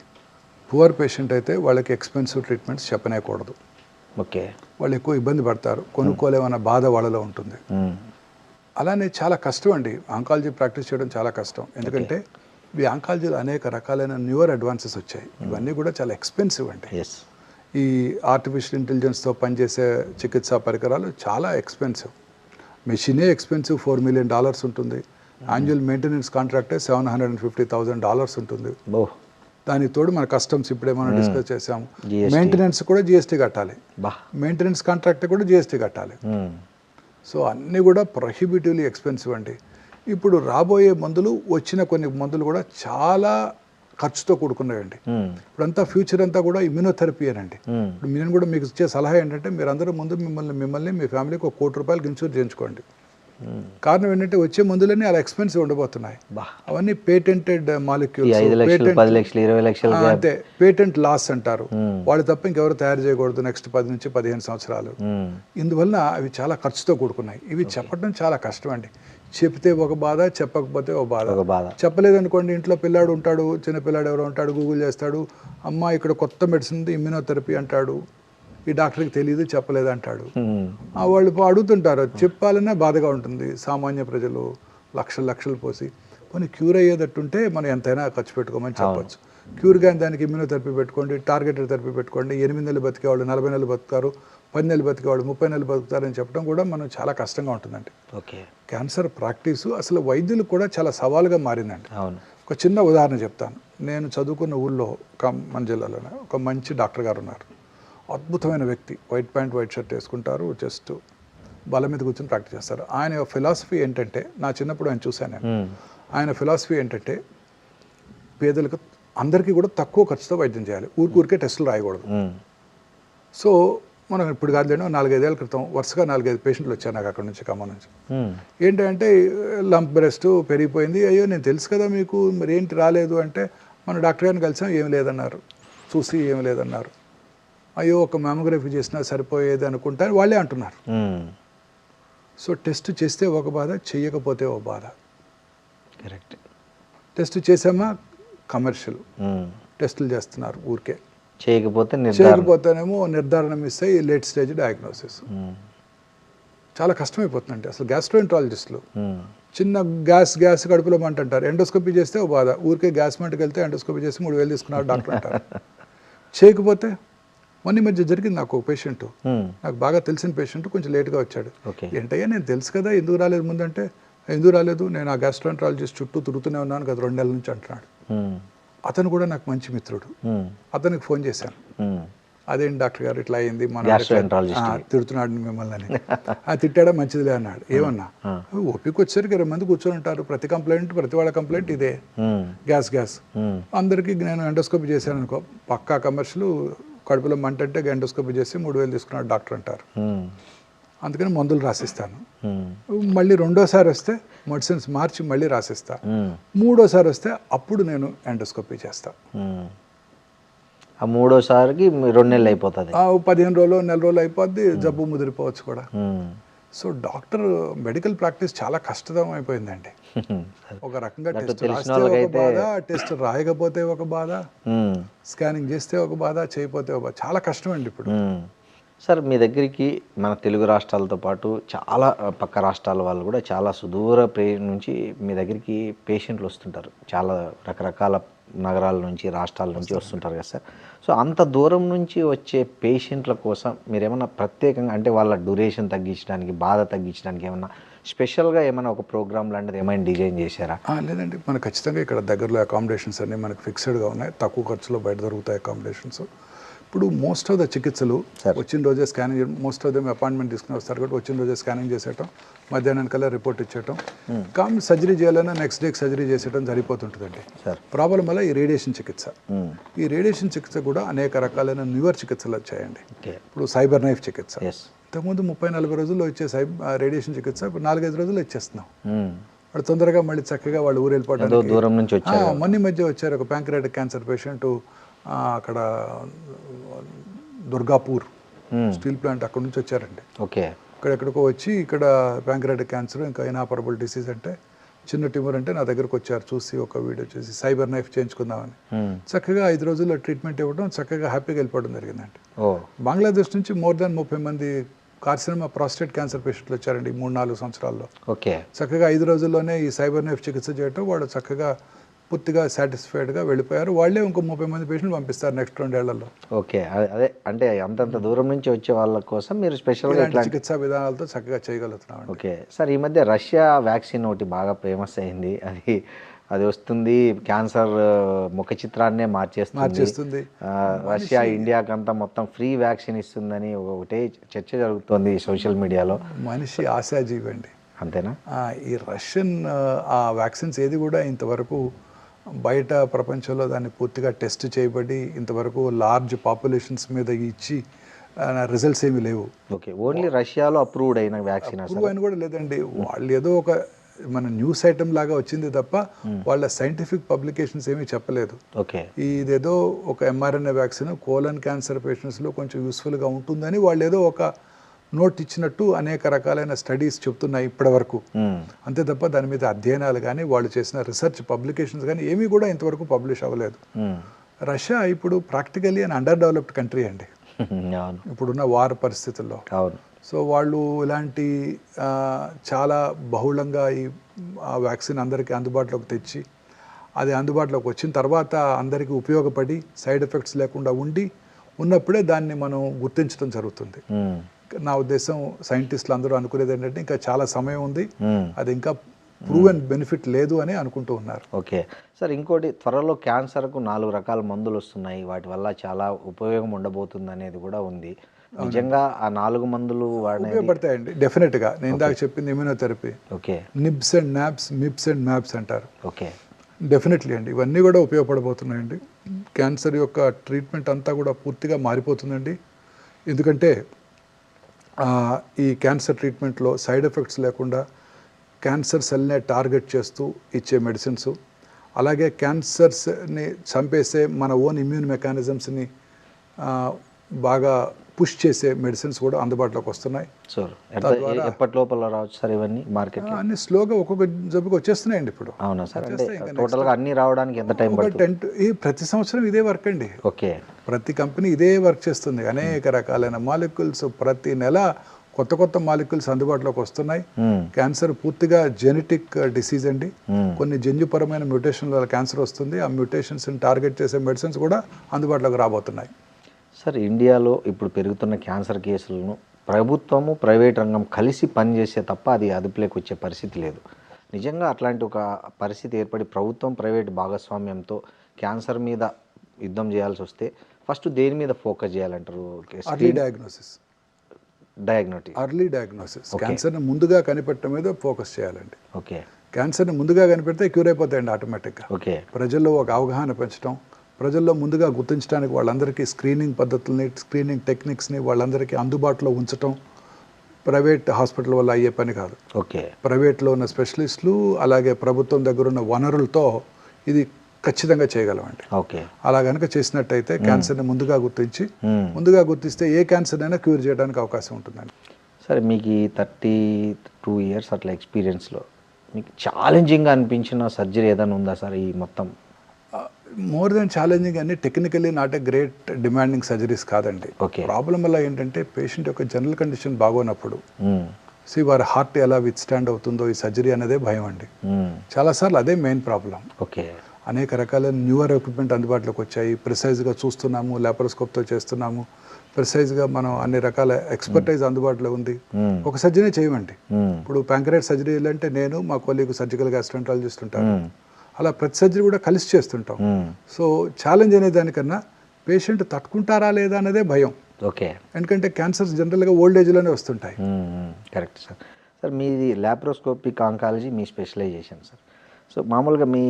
పువర్ పేషెంట్ అయితే వాళ్ళకి ఎక్స్పెన్సివ్ ట్రీట్మెంట్స్ చెప్పనేకూడదు. ఓకే. వాళ్ళు ఎక్కువ ఇబ్బంది పడతారు, కొనుక్కోలేమన్న బాధ వాళ్ళలో ఉంటుంది. అలానే చాలా కష్టం అండి ఆంకాలజీ ప్రాక్టీస్ చేయడం, చాలా కష్టం. ఎందుకంటే ఈ ఆంకాలజీలో అనేక రకాలైన న్యూయర్ అడ్వాన్సెస్ వచ్చాయి. ఇవన్నీ కూడా చాలా ఎక్స్పెన్సివ్ అండి. ఎస్. ఈ ఆర్టిఫిషియల్ ఇంటెలిజెన్స్తో పనిచేసే చికిత్సా పరికరాలు చాలా ఎక్స్పెన్సివ్. మెషినే ఎక్స్పెన్సివ్, $4 million ఉంటుంది. యాన్యువల్ మెయింటెనెన్స్ కాంట్రాక్టే $750,000 ఉంటుంది. దానికి తోడు మన కస్టమ్స్ ఇప్పుడే మనం డిస్కస్ చేసాము, మెయింటెనెన్స్ కూడా జిఎస్టీ కట్టాలి, మెయింటెనెన్స్ కాంట్రాక్ట్ కూడా జిఎస్టీ కట్టాలి. సో అన్నీ కూడా ప్రొహిబిటివ్లీ ఎక్స్పెన్సివ్ అండి. ఇప్పుడు రాబోయే మందులు, వచ్చిన కొన్ని మందులు కూడా చాలా ఖర్చుతో కూడుకున్నాయండి. ఇప్పుడంతా ఫ్యూచర్ అంతా కూడా ఇమ్యూనోథెరపీ అనండి. ఇప్పుడు నేను కూడా మీకు ఇచ్చే సలహా ఏంటంటే, మీరందరూ ముందు మిమ్మల్ని మీ ఫ్యామిలీకి $1 కోటి ఇన్సూర్ చేయించుకోండి. కారణం ఏంటంటే వచ్చే మందులన్నీ అలా ఎక్స్పెన్సివ్ ఉండబోతున్నాయి. అవన్నీ పేటెంటెడ్ మాలిక్యూల్స్, అంతే పేటెంట్ లాస్ అంటారు. వాళ్ళు తప్ప ఇంకెవరు తయారు చేయకూడదు నెక్స్ట్ 10 నుంచి 15 సంవత్సరాలు. ఇందువల్ల అవి చాలా ఖర్చుతో కూడుకున్నాయి. ఇవి చెప్పడం చాలా కష్టం అండి. చెప్తే ఒక బాధ, చెప్పకపోతే ఒక బాధ. చెప్పలేదనుకోండి, ఇంట్లో పిల్లాడు ఉంటాడు, చిన్న పిల్లాడు ఎవరో ఉంటాడు, గూగుల్ చేస్తాడు, అమ్మ ఇక్కడ కొత్త మెడిసిన్ ఉంది ఇమ్యూనోథెరపీ అంటాడు, ఈ డాక్టర్కి తెలియదు చెప్పలేదు అంటాడు. వాళ్ళు అడుగుతుంటారు, చెప్పాలన్నా బాధగా ఉంటుంది. సామాన్య ప్రజలు లక్షలు పోసి కొన్ని క్యూర్ అయ్యేటట్టుంటే మనం ఎంతైనా ఖర్చు పెట్టుకోమని చెప్పొచ్చు. క్యూర్ కానీ దానికి ఇమ్యూనోథెరపీ పెట్టుకోండి, టార్గెటెడ్ థెరపీ పెట్టుకోండి. 8 నెలలు బతికేవాళ్ళు 40 నెలలు బతుకుతారు, 10 నెలలు బతికేవాళ్ళు 30 నెలలు బతుకుతారని చెప్పడం కూడా మనం చాలా కష్టంగా ఉంటుందండి. ఓకే. క్యాన్సర్ ప్రాక్టీసు అసలు వైద్యులు కూడా చాలా సవాలుగా మారిందండి. ఒక చిన్న ఉదాహరణ చెప్తాను. నేను చదువుకున్న ఊళ్ళో మన జిల్లాలోనే ఒక మంచి డాక్టర్ గారు ఉన్నారు. అద్భుతమైన వ్యక్తి, వైట్ ప్యాంట్ వైట్ షర్ట్ వేసుకుంటారు, జస్ట్ బల మీద కూర్చొని ప్రాక్టీస్ చేస్తారు. ఆయన ఫిలాసఫీ ఏంటంటే, నా చిన్నప్పుడు ఆయన చూశాను నేను, ఆయన ఫిలాసఫీ ఏంటంటే పేదలకు అందరికీ కూడా తక్కువ ఖర్చుతో వైద్యం చేయాలి, ఊరికే టెస్టులు రాయకూడదు. సో మనం ఇప్పుడు కాదు, 4-5 ఏళ్ల క్రితం వరుసగా 4-5 పేషెంట్లు వచ్చారు నాకు అక్కడ నుంచి, ఖమ్మం నుంచి. ఏంటంటే లంప్ బ్రెస్ట్ పెరిగిపోయింది, అయ్యో నేను తెలుసు కదా మీకు, మరి ఏంటి రాలేదు అంటే, మన డాక్టర్ గారిని కలిసాం, ఏం లేదన్నారు. చూసి ఏం లేదన్నారు. అయ్యో ఒక మ్యామోగ్రఫీ చేసినా సరిపోయేది అనుకుంటారు వాళ్ళే అంటున్నారు. సో టెస్ట్ చేస్తే ఒక బాధ, చెయ్యకపోతే ఒక బాధ. కరెక్ట్. టెస్ట్ చేసామా కమర్షియల్ టెస్టులు చేస్తున్నారు, ఊరికే చేయకపోతేనేమో నిర్ధారణ మిస్ అయ్యి లేట్ స్టేజ్ డయాగ్నోసిస్. చాలా కష్టమైపోతుందండి అసలు. గ్యాస్ట్రోఎంట్రాలజిస్టులు చిన్న గ్యాస్ కడుపులో మంట అంటారు, ఎండోస్కోపీ చేస్తే ఒక బాధ, ఊరికే గ్యాస్ మంటకి వెళ్తే ఎండోస్కోపీ చేసి 3,000 తీసుకున్నారు డాక్టర్ అంటారు. చేయకపోతే మొన్న మధ్య జరిగింది నాకు ఒక పేషెంట్, నాకు బాగా తెలిసిన పేషెంట్, కొంచెం లేట్గా వచ్చాడు. ఏంటయ్యా నేను తెలుసు కదా, ఎందుకు రాలేదు ముందంటే, ఎందుకు రాలేదు, నేను ఆ గ్యాస్ట్రోఎంట్రాలజిస్ట్ చుట్టూ తిరుగుతూనే ఉన్నాను కదా 2 నెలల నుంచి అంటున్నాడు. అతను కూడా నాకు మంచి మిత్రుడు. అతనికి ఫోన్ చేశాను, అదేంటి డాక్టర్ గారు ఇట్లా అయింది, మన తిడుతున్నాడు మిమ్మల్ని అని. తిట్టాడా, మంచిదిలే అన్నాడు. ఏమన్నా, ఓపిక వచ్చేసరికి 20 మంది కూర్చొని ఉంటారు, ప్రతి వాళ్ళ కంప్లైంట్ ఇదే, గ్యాస్. అందరికీ నేను ఎండోస్కోపీ చేశాను అనుకో, పక్కా కమర్షియల్, కడుపులో మంట అంటే ఎండోస్కోపీ చేసి 3,000 తీసుకున్నాడు డాక్టర్ అంటారు. అందుకని మందులు రాసిస్తాను. మళ్ళీ రెండోసారి వస్తే మెడిసిన్స్ మార్చి మళ్ళీ రాసిస్తా. మూడోసారి వస్తే అప్పుడు నేను ఎండోస్కోపీ చేస్తా. ఆ మూడోసారికి 2 నెలలు అయిపోతుంది, 15 రోజులు, నెల రోజులు అయిపోద్ది, జబ్బు ముదిరిపోవచ్చు కూడా. సో డాక్టర్ మెడికల్ ప్రాక్టీస్ చాలా కష్టతరం అయిపోయిందండి. ఒక రకంగా టెస్ట్ రాస్తే ఒక బాధ, టెస్ట్ రాయకపోతే ఒక బాధ, స్కానింగ్ చేస్తే ఒక బాధ, చేయకపోతే ఒక బాధ, చాలా కష్టం అండి ఇప్పుడు. సార్ మీ దగ్గరికి మన తెలుగు రాష్ట్రాలతో పాటు చాలా పక్క రాష్ట్రాల వాళ్ళు కూడా చాలా సుదూర నుంచి మీ దగ్గరికి పేషెంట్లు వస్తుంటారు, చాలా రకరకాల నగరాల నుంచి రాష్ట్రాల నుంచి వస్తుంటారు కదా సార్. సో అంత దూరం నుంచి వచ్చే పేషెంట్ల కోసం మీరేమన్నా ప్రత్యేకంగా, అంటే వాళ్ళ డ్యూరేషన్ తగ్గించడానికి, బాధ తగ్గించడానికి ఏమన్నా స్పెషల్గా ఏమైనా ఒక ప్రోగ్రామ్ లాంటిది ఏమైనా డిజైన్ చేశారా? లేదండి, మనకు ఖచ్చితంగా ఇక్కడ దగ్గరలో అకామిడేషన్స్ అన్నీ మనకు ఫిక్స్డ్గా ఉన్నాయి, తక్కువ ఖర్చులో బయట దొరుకుతాయి అకామిడేషన్స్. ఇప్పుడు మోస్ట్ ఆఫ్ ద చికిత్సలు వచ్చిన రోజే scanning, most of them appointment తీసుకుని వస్తారు కాబట్టి వచ్చిన రోజే స్కానింగ్ చేసేయటం, మధ్యాహ్నానికల్లా రిపోర్ట్ ఇచ్చేయటం, కానీ సర్జరీ చేయాలన్నా నెక్స్ట్ డేకి సర్జరీ చేసేయటం సరిపోతుంటుందండి. ప్రాబ్లం వల్ల ఈ రేడియేషన్ చికిత్స, ఈ రేడియేషన్ చికిత్స కూడా అనేక రకాలైన న్యూయర్ చికిత్సలు వచ్చాయండి. ఇప్పుడు సైబర్ నైఫ్ చికిత్స, ఇంతకుముందు 30-40 రోజుల్లో వచ్చే రేడియేషన్ చికిత్స ఇప్పుడు 4-5 రోజుల్లో ఇచ్చేస్తున్నాం. వాళ్ళు తొందరగా మళ్ళీ చక్కగా వాళ్ళు ఊరు వెళ్ళిపోవడానికి దూరం నుంచి వచ్చారు. మొన్న మధ్య వచ్చారు ఒక ప్యాంక్రియాటిక్ క్యాన్సర్ పేషెంట్, అక్కడ దుర్గాపూర్ స్టీల్ ప్లాంట్ అక్కడ నుంచి వచ్చారండి. ఓకే. ఇక్కడెక్కడికో వచ్చి ఇక్కడ ప్యాంక్రియాటిక్ క్యాన్సర్, ఇంకా ఇనాపరబుల్ డిసీజ్ అంటే చిన్న ట్యూమర్ అంటే నా దగ్గరకు వచ్చారు, చూసి ఒక వీడియో చూసి సైబర్ నైఫ్ చేయించుకుందామని. చక్కగా 5 రోజుల్లో ట్రీట్మెంట్ ఇవ్వడం, చక్కగా హ్యాపీగా వెళ్ళిపోవడం జరిగిందండి. బంగ్లాదేశ్ నుంచి మోర్ దాన్ 30 మంది కార్సినోమా ప్రాస్టేట్ క్యాన్సర్ పేషెంట్లు వచ్చారండి 3-4 సంవత్సరాల్లో. ఓకే, చక్కగా 5 రోజుల్లోనే ఈ సైబర్ నైఫ్ చికిత్స చేయటం వాళ్ళు చక్కగా పూర్తిగా సాటిస్ఫైడ్గా వెళ్ళిపోయారు. వాళ్ళే ఇంకో 30 మంది పేషెంట్లు పంపిస్తారు నెక్స్ట్ 2 ఏళ్లలో. ఓకే, అదే అంటే అంతంత దూరం నుంచి వచ్చే వాళ్ళ కోసం మీరు స్పెషల్గా ఇలాంటి చికిత్సా విధానాలతో చక్కగా చేయగలుగుతున్నాం. ఓకే సార్, ఈ మధ్య రష్యా వ్యాక్సిన్ ఒకటి బాగా ఫేమస్ అయింది. అది వస్తుంది, క్యాన్సర్ ముఖ చిత్రాన్నే మార్చేస్తుంది. రష్యా ఇండియాకంతా మొత్తం ఫ్రీ వ్యాక్సిన్ ఇస్తుందని ఒకటే చర్చ జరుగుతుంది సోషల్ మీడియాలో. మనిషి ఆశాజీవి అండి, అంతేనా? ఈ రష్యన్ ఆ వ్యాక్సిన్స్ ఏది కూడా ఇంతవరకు బయట ప్రపంచంలో దాన్ని పూర్తిగా టెస్ట్ చేయబడి ఇంతవరకు లార్జ్ పాపులేషన్స్ మీద ఇచ్చి రిజల్ట్స్ ఏమీ లేవు. ఓకే, ఓన్లీ రష్యాలో అప్రూవ్డ్ అయిన వ్యాక్సిన్? అప్రూవ్ అయిన కూడా లేదండి. వాళ్ళు ఏదో ఒక మన న్యూస్ ఐటమ్ లాగా వచ్చింది తప్ప వాళ్ళ సైంటిఫిక్ పబ్లికేషన్స్ ఏమీ చెప్పలేదు. ఓకే, ఇదేదో ఒక mRNA వ్యాక్సిన్ కోలన్ క్యాన్సర్ పేషెంట్స్లో కొంచెం యూస్ఫుల్గా ఉంటుందని వాళ్ళు ఏదో ఒక నోట్ ఇచ్చినట్టు అనేక రకాలైన స్టడీస్ చెప్తున్నాయి ఇప్పటి వరకు. అంతే తప్ప దాని మీద అధ్యయనాలు కానీ వాళ్ళు చేసిన రీసెర్చ్ పబ్లికేషన్స్ కానీ ఏమీ కూడా ఇంతవరకు పబ్లిష్ అవ్వలేదు. రష్యా ఇప్పుడు ప్రాక్టికల్లీ అన్ అండర్ డెవలప్డ్ కంట్రీ అండి ఇప్పుడున్న వార్ పరిస్థితుల్లో. సో వాళ్ళు ఇలాంటి చాలా బహుళంగా ఈ వ్యాక్సిన్ అందరికీ అందుబాటులోకి తెచ్చి అది అందుబాటులోకి వచ్చిన తర్వాత అందరికీ ఉపయోగపడి సైడ్ ఎఫెక్ట్స్ లేకుండా ఉన్నప్పుడే దాన్ని మనం గుర్తించడం జరుగుతుంది. నా ఉద్దేశం సైంటిస్టులు అందరూ అనుకునేది ఏంటంటే ఇంకా చాలా సమయం ఉంది, అది ఇంకా ప్రూవెన్ బెనిఫిట్ లేదు అని అనుకుంటూ ఉన్నారు. ఓకే సార్, ఇంకోటి త్వరలో క్యాన్సర్కు 4 రకాల మందులు వస్తున్నాయి, వాటి వల్ల చాలా ఉపయోగం ఉండబోతుంది అనేది కూడా ఉంది. నిజంగా ఆ 4 మందులు ఉపయోగపడతాయండి డెఫినెట్గా. నేను ఇందాక చెప్పింది immunotherapy, okay, nibs and nabs, mips and maps అంటారు. ఓకే, డెఫినెట్లీ అండి, ఇవన్నీ కూడా ఉపయోగపడబోతున్నాయండి. క్యాన్సర్ యొక్క ట్రీట్మెంట్ అంతా కూడా పూర్తిగా మారిపోతుందండి. ఎందుకంటే ఈ క్యాన్సర్ ట్రీట్మెంట్లో సైడ్ ఎఫెక్ట్స్ లేకుండా క్యాన్సర్ సెల్నే టార్గెట్ చేస్తూ ఇచ్చే మెడిసిన్స్, అలాగే క్యాన్సర్స్ని చంపేసే మన ఓన్ ఇమ్యూన్ మెకానిజమ్స్ని బాగా పుష్ చేసే మెడిసిన్స్ కూడా అందుబాటులోకి వస్తున్నాయి. ఎప్పటి లోపల రావచ్చు సార్ ఇవన్నీ మార్కెట్లో? అన్ని స్లోగా ఒక్కొక్క జబ్బుకి వచ్చేస్తున్నాయండి ఇప్పుడు. అవునా సార్, టోటల్గా అన్ని రావడానికి ఎంత టైం పడుతుంది? ప్రతి సంవత్సరం ఇదే వర్క్ అండి. ఓకే, ప్రతి కంపెనీ ఇదే వర్క్ చేస్తుంది. అనేక రకాలైన మాలిక్యూల్స్ ప్రతి నెల కొత్త మాలిక్యూల్స్ అందుబాటులోకి వస్తున్నాయి. క్యాన్సర్ పూర్తిగా జెనెటిక్ డిసీజ్ అండి. కొన్ని జన్యుపరమైన మ్యూటేషన్ వల్ల క్యాన్సర్ వస్తుంది. ఆ మ్యూటేషన్స్ని టార్గెట్ చేసే మెడిసిన్స్ కూడా అందుబాటులోకి రాబోతున్నాయి. సార్, ఇండియాలో ఇప్పుడు పెరుగుతున్న క్యాన్సర్ కేసులను ప్రభుత్వము ప్రైవేట్ రంగం కలిసి పనిచేసే తప్ప అది అదుపులోకి వచ్చే పరిస్థితి లేదు. నిజంగా అట్లాంటి ఒక పరిస్థితి ఏర్పడి ప్రభుత్వం ప్రైవేట్ భాగస్వామ్యంతో క్యాన్సర్ మీద యుద్ధం చేయాల్సి వస్తే ఫస్ట్ దేని మీద ఫోకస్ చేయాలంటారు? ఎర్లీ డయాగ్నోసిస్, క్యాన్సర్ని ముందుగా కనిపెట్టడం మీద ఫోకస్ చేయాలండి. ఓకే, క్యాన్సర్ని ముందుగా కనిపెడితే క్యూర్ అయిపోతాయండి ఆటోమేటిక్గా. ఓకే, ప్రజల్లో ఒక అవగాహన పెంచడం, ప్రజల్లో ముందుగా గుర్తించడానికి వాళ్ళందరికీ స్క్రీనింగ్ పద్ధతుల్ని, స్క్రీనింగ్ టెక్నిక్స్ని వాళ్ళందరికీ అందుబాటులో ఉంచడం ప్రైవేట్ హాస్పిటల్ వల్ల అయ్యే పని కాదు. ఓకే, ప్రైవేట్లో ఉన్న స్పెషలిస్టులు అలాగే ప్రభుత్వం దగ్గర ఉన్న వనరులతో ఇది ఖచ్చితంగా చేయగలమండి. ఓకే, అలా కనుక చేసినట్టయితే క్యాన్సర్ని ముందుగా గుర్తిస్తే ఏ క్యాన్సర్ అయినా క్యూర్ చేయడానికి అవకాశం ఉంటుందండి. సరే, మీకు ఈ 32 years అట్లా ఎక్స్పీరియన్స్లో మీకు ఛాలెంజింగ్గా అనిపించిన సర్జరీ ఏదైనా ఉందా సార్? ఈ మొత్తం మోర్ దెన్ ఛాలెంజింగ్ అన్ని technically not a great demanding surgeries కాదండి. ప్రాబ్లం వల్ల ఏంటంటే పేషెంట్ యొక్క జనరల్ కండిషన్ బాగోనప్పుడు వారి హార్ట్ ఎలా విత్ స్టాండ్ అవుతుందో ఈ సర్జరీ అనేదే భయం అండి. చాలాసార్లు అదే మెయిన్ ప్రాబ్లం. ఓకే, అనేక రకాల న్యూవర్ ఎక్విప్మెంట్ అందుబాటులోకి వచ్చాయి. ప్రిసైజ్గా చూస్తున్నాము, లాప్రోస్కోప్తో చేస్తున్నాము, ప్రిసైజ్గా మనం అన్ని రకాల ఎక్స్పర్టైజ్ అందుబాటులో ఉంది. ఒక సర్జరీ చేయమండి. ఇప్పుడు ప్యాంక్రియాటిక్ సర్జరీ అంటే నేను మా కొలీగ్ సర్జికల్ గ్యాస్ట్రాంటాలజిస్ట్ ఉంటాను, అలా ప్రతి సర్జరీ కూడా కలిసి చేస్తుంటాం. సో ఛాలెంజ్ అనే దానికన్నా పేషెంట్ తట్టుకుంటారా లేదా అనేదే భయం. ఓకే, ఎందుకంటే క్యాన్సర్స్ జనరల్గా ఓల్డ్ ఏజ్లోనే వస్తుంటాయి. Correct sir. సార్, మీది లాప్రోస్కోపిక్ ఆంకాలజీ మీ స్పెషలైజేషన్ సార్. సో మామూలుగా మీ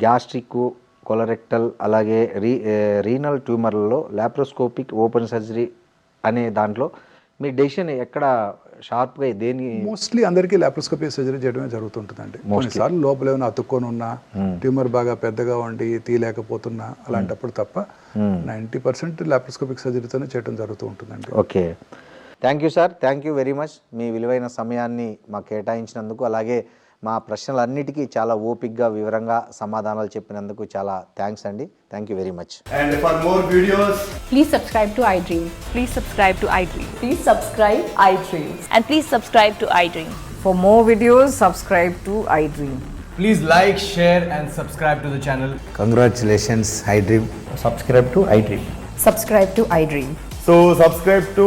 గ్యాస్ట్రిక్, కొలరెక్టల్ అలాగే రీనల్ ట్యూమర్లలో లాప్రోస్కోపిక్ ఓపెన్ సర్జరీ అనే దాంట్లో మీ డెసిషన్ ఎక్కడ షార్ప్గా దేని? మోస్ట్లీ అందరికీ లాప్రోస్కోపీ సర్జరీ చేయడమే జరుగుతుంటుందండి. కొన్నిసార్లు లోపల ఏమైనా అతుక్కొని ఉన్నా, ట్యూమర్ బాగా పెద్దగా ఉండి తీయలేకపోతున్నా అలాంటప్పుడు తప్ప 90% లాప్రోస్కోపిక్ సర్జరీతోనే చేయడం జరుగుతూ ఉంటుందండి. Okay, thank you sir, thank you very much. మీ విలువైన సమయాన్ని మాకు కేటాయించినందుకు, అలాగే మా ప్రశ్నలన్నిటికీ చాలా ఓపిక్గా వివరంగా సమాధానాలు చెప్పినందుకు చాలా థ్యాంక్స్ అండి. Thank you very much. And for more videos, Please subscribe to iDream. Please subscribe to iDream. Please subscribe iDream. And please subscribe to iDream. For more videos, subscribe to iDream. please like, share and subscribe to the channel. Congratulations iDream. Subscribe to iDream. Subscribe to iDream. So subscribe to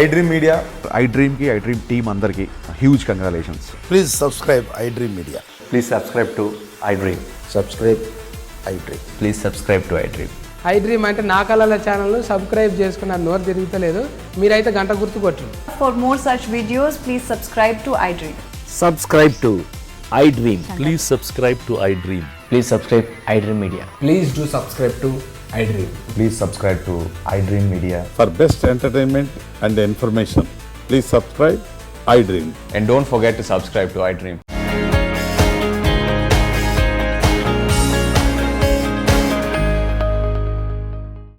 iDream Media. iDream की iDream team अंदर की huge congratulations. Please subscribe iDream Media. Please subscribe to iDream. Subscribe iDream. Please subscribe to iDream. iDream అంటే నా కళల ఛానల్ను subscribe చేసుకున్న నోరు తిరుగుతలేదు, మీరైతే గంట గుర్తు కొట్టండి. For more such videos, please subscribe to iDream. Subscribe to iDream. Please subscribe to iDream. Please subscribe iDream Media. Please do subscribe to iDream. Please subscribe to iDream Media. For best entertainment and information, please subscribe iDream. And don't forget to subscribe to iDream.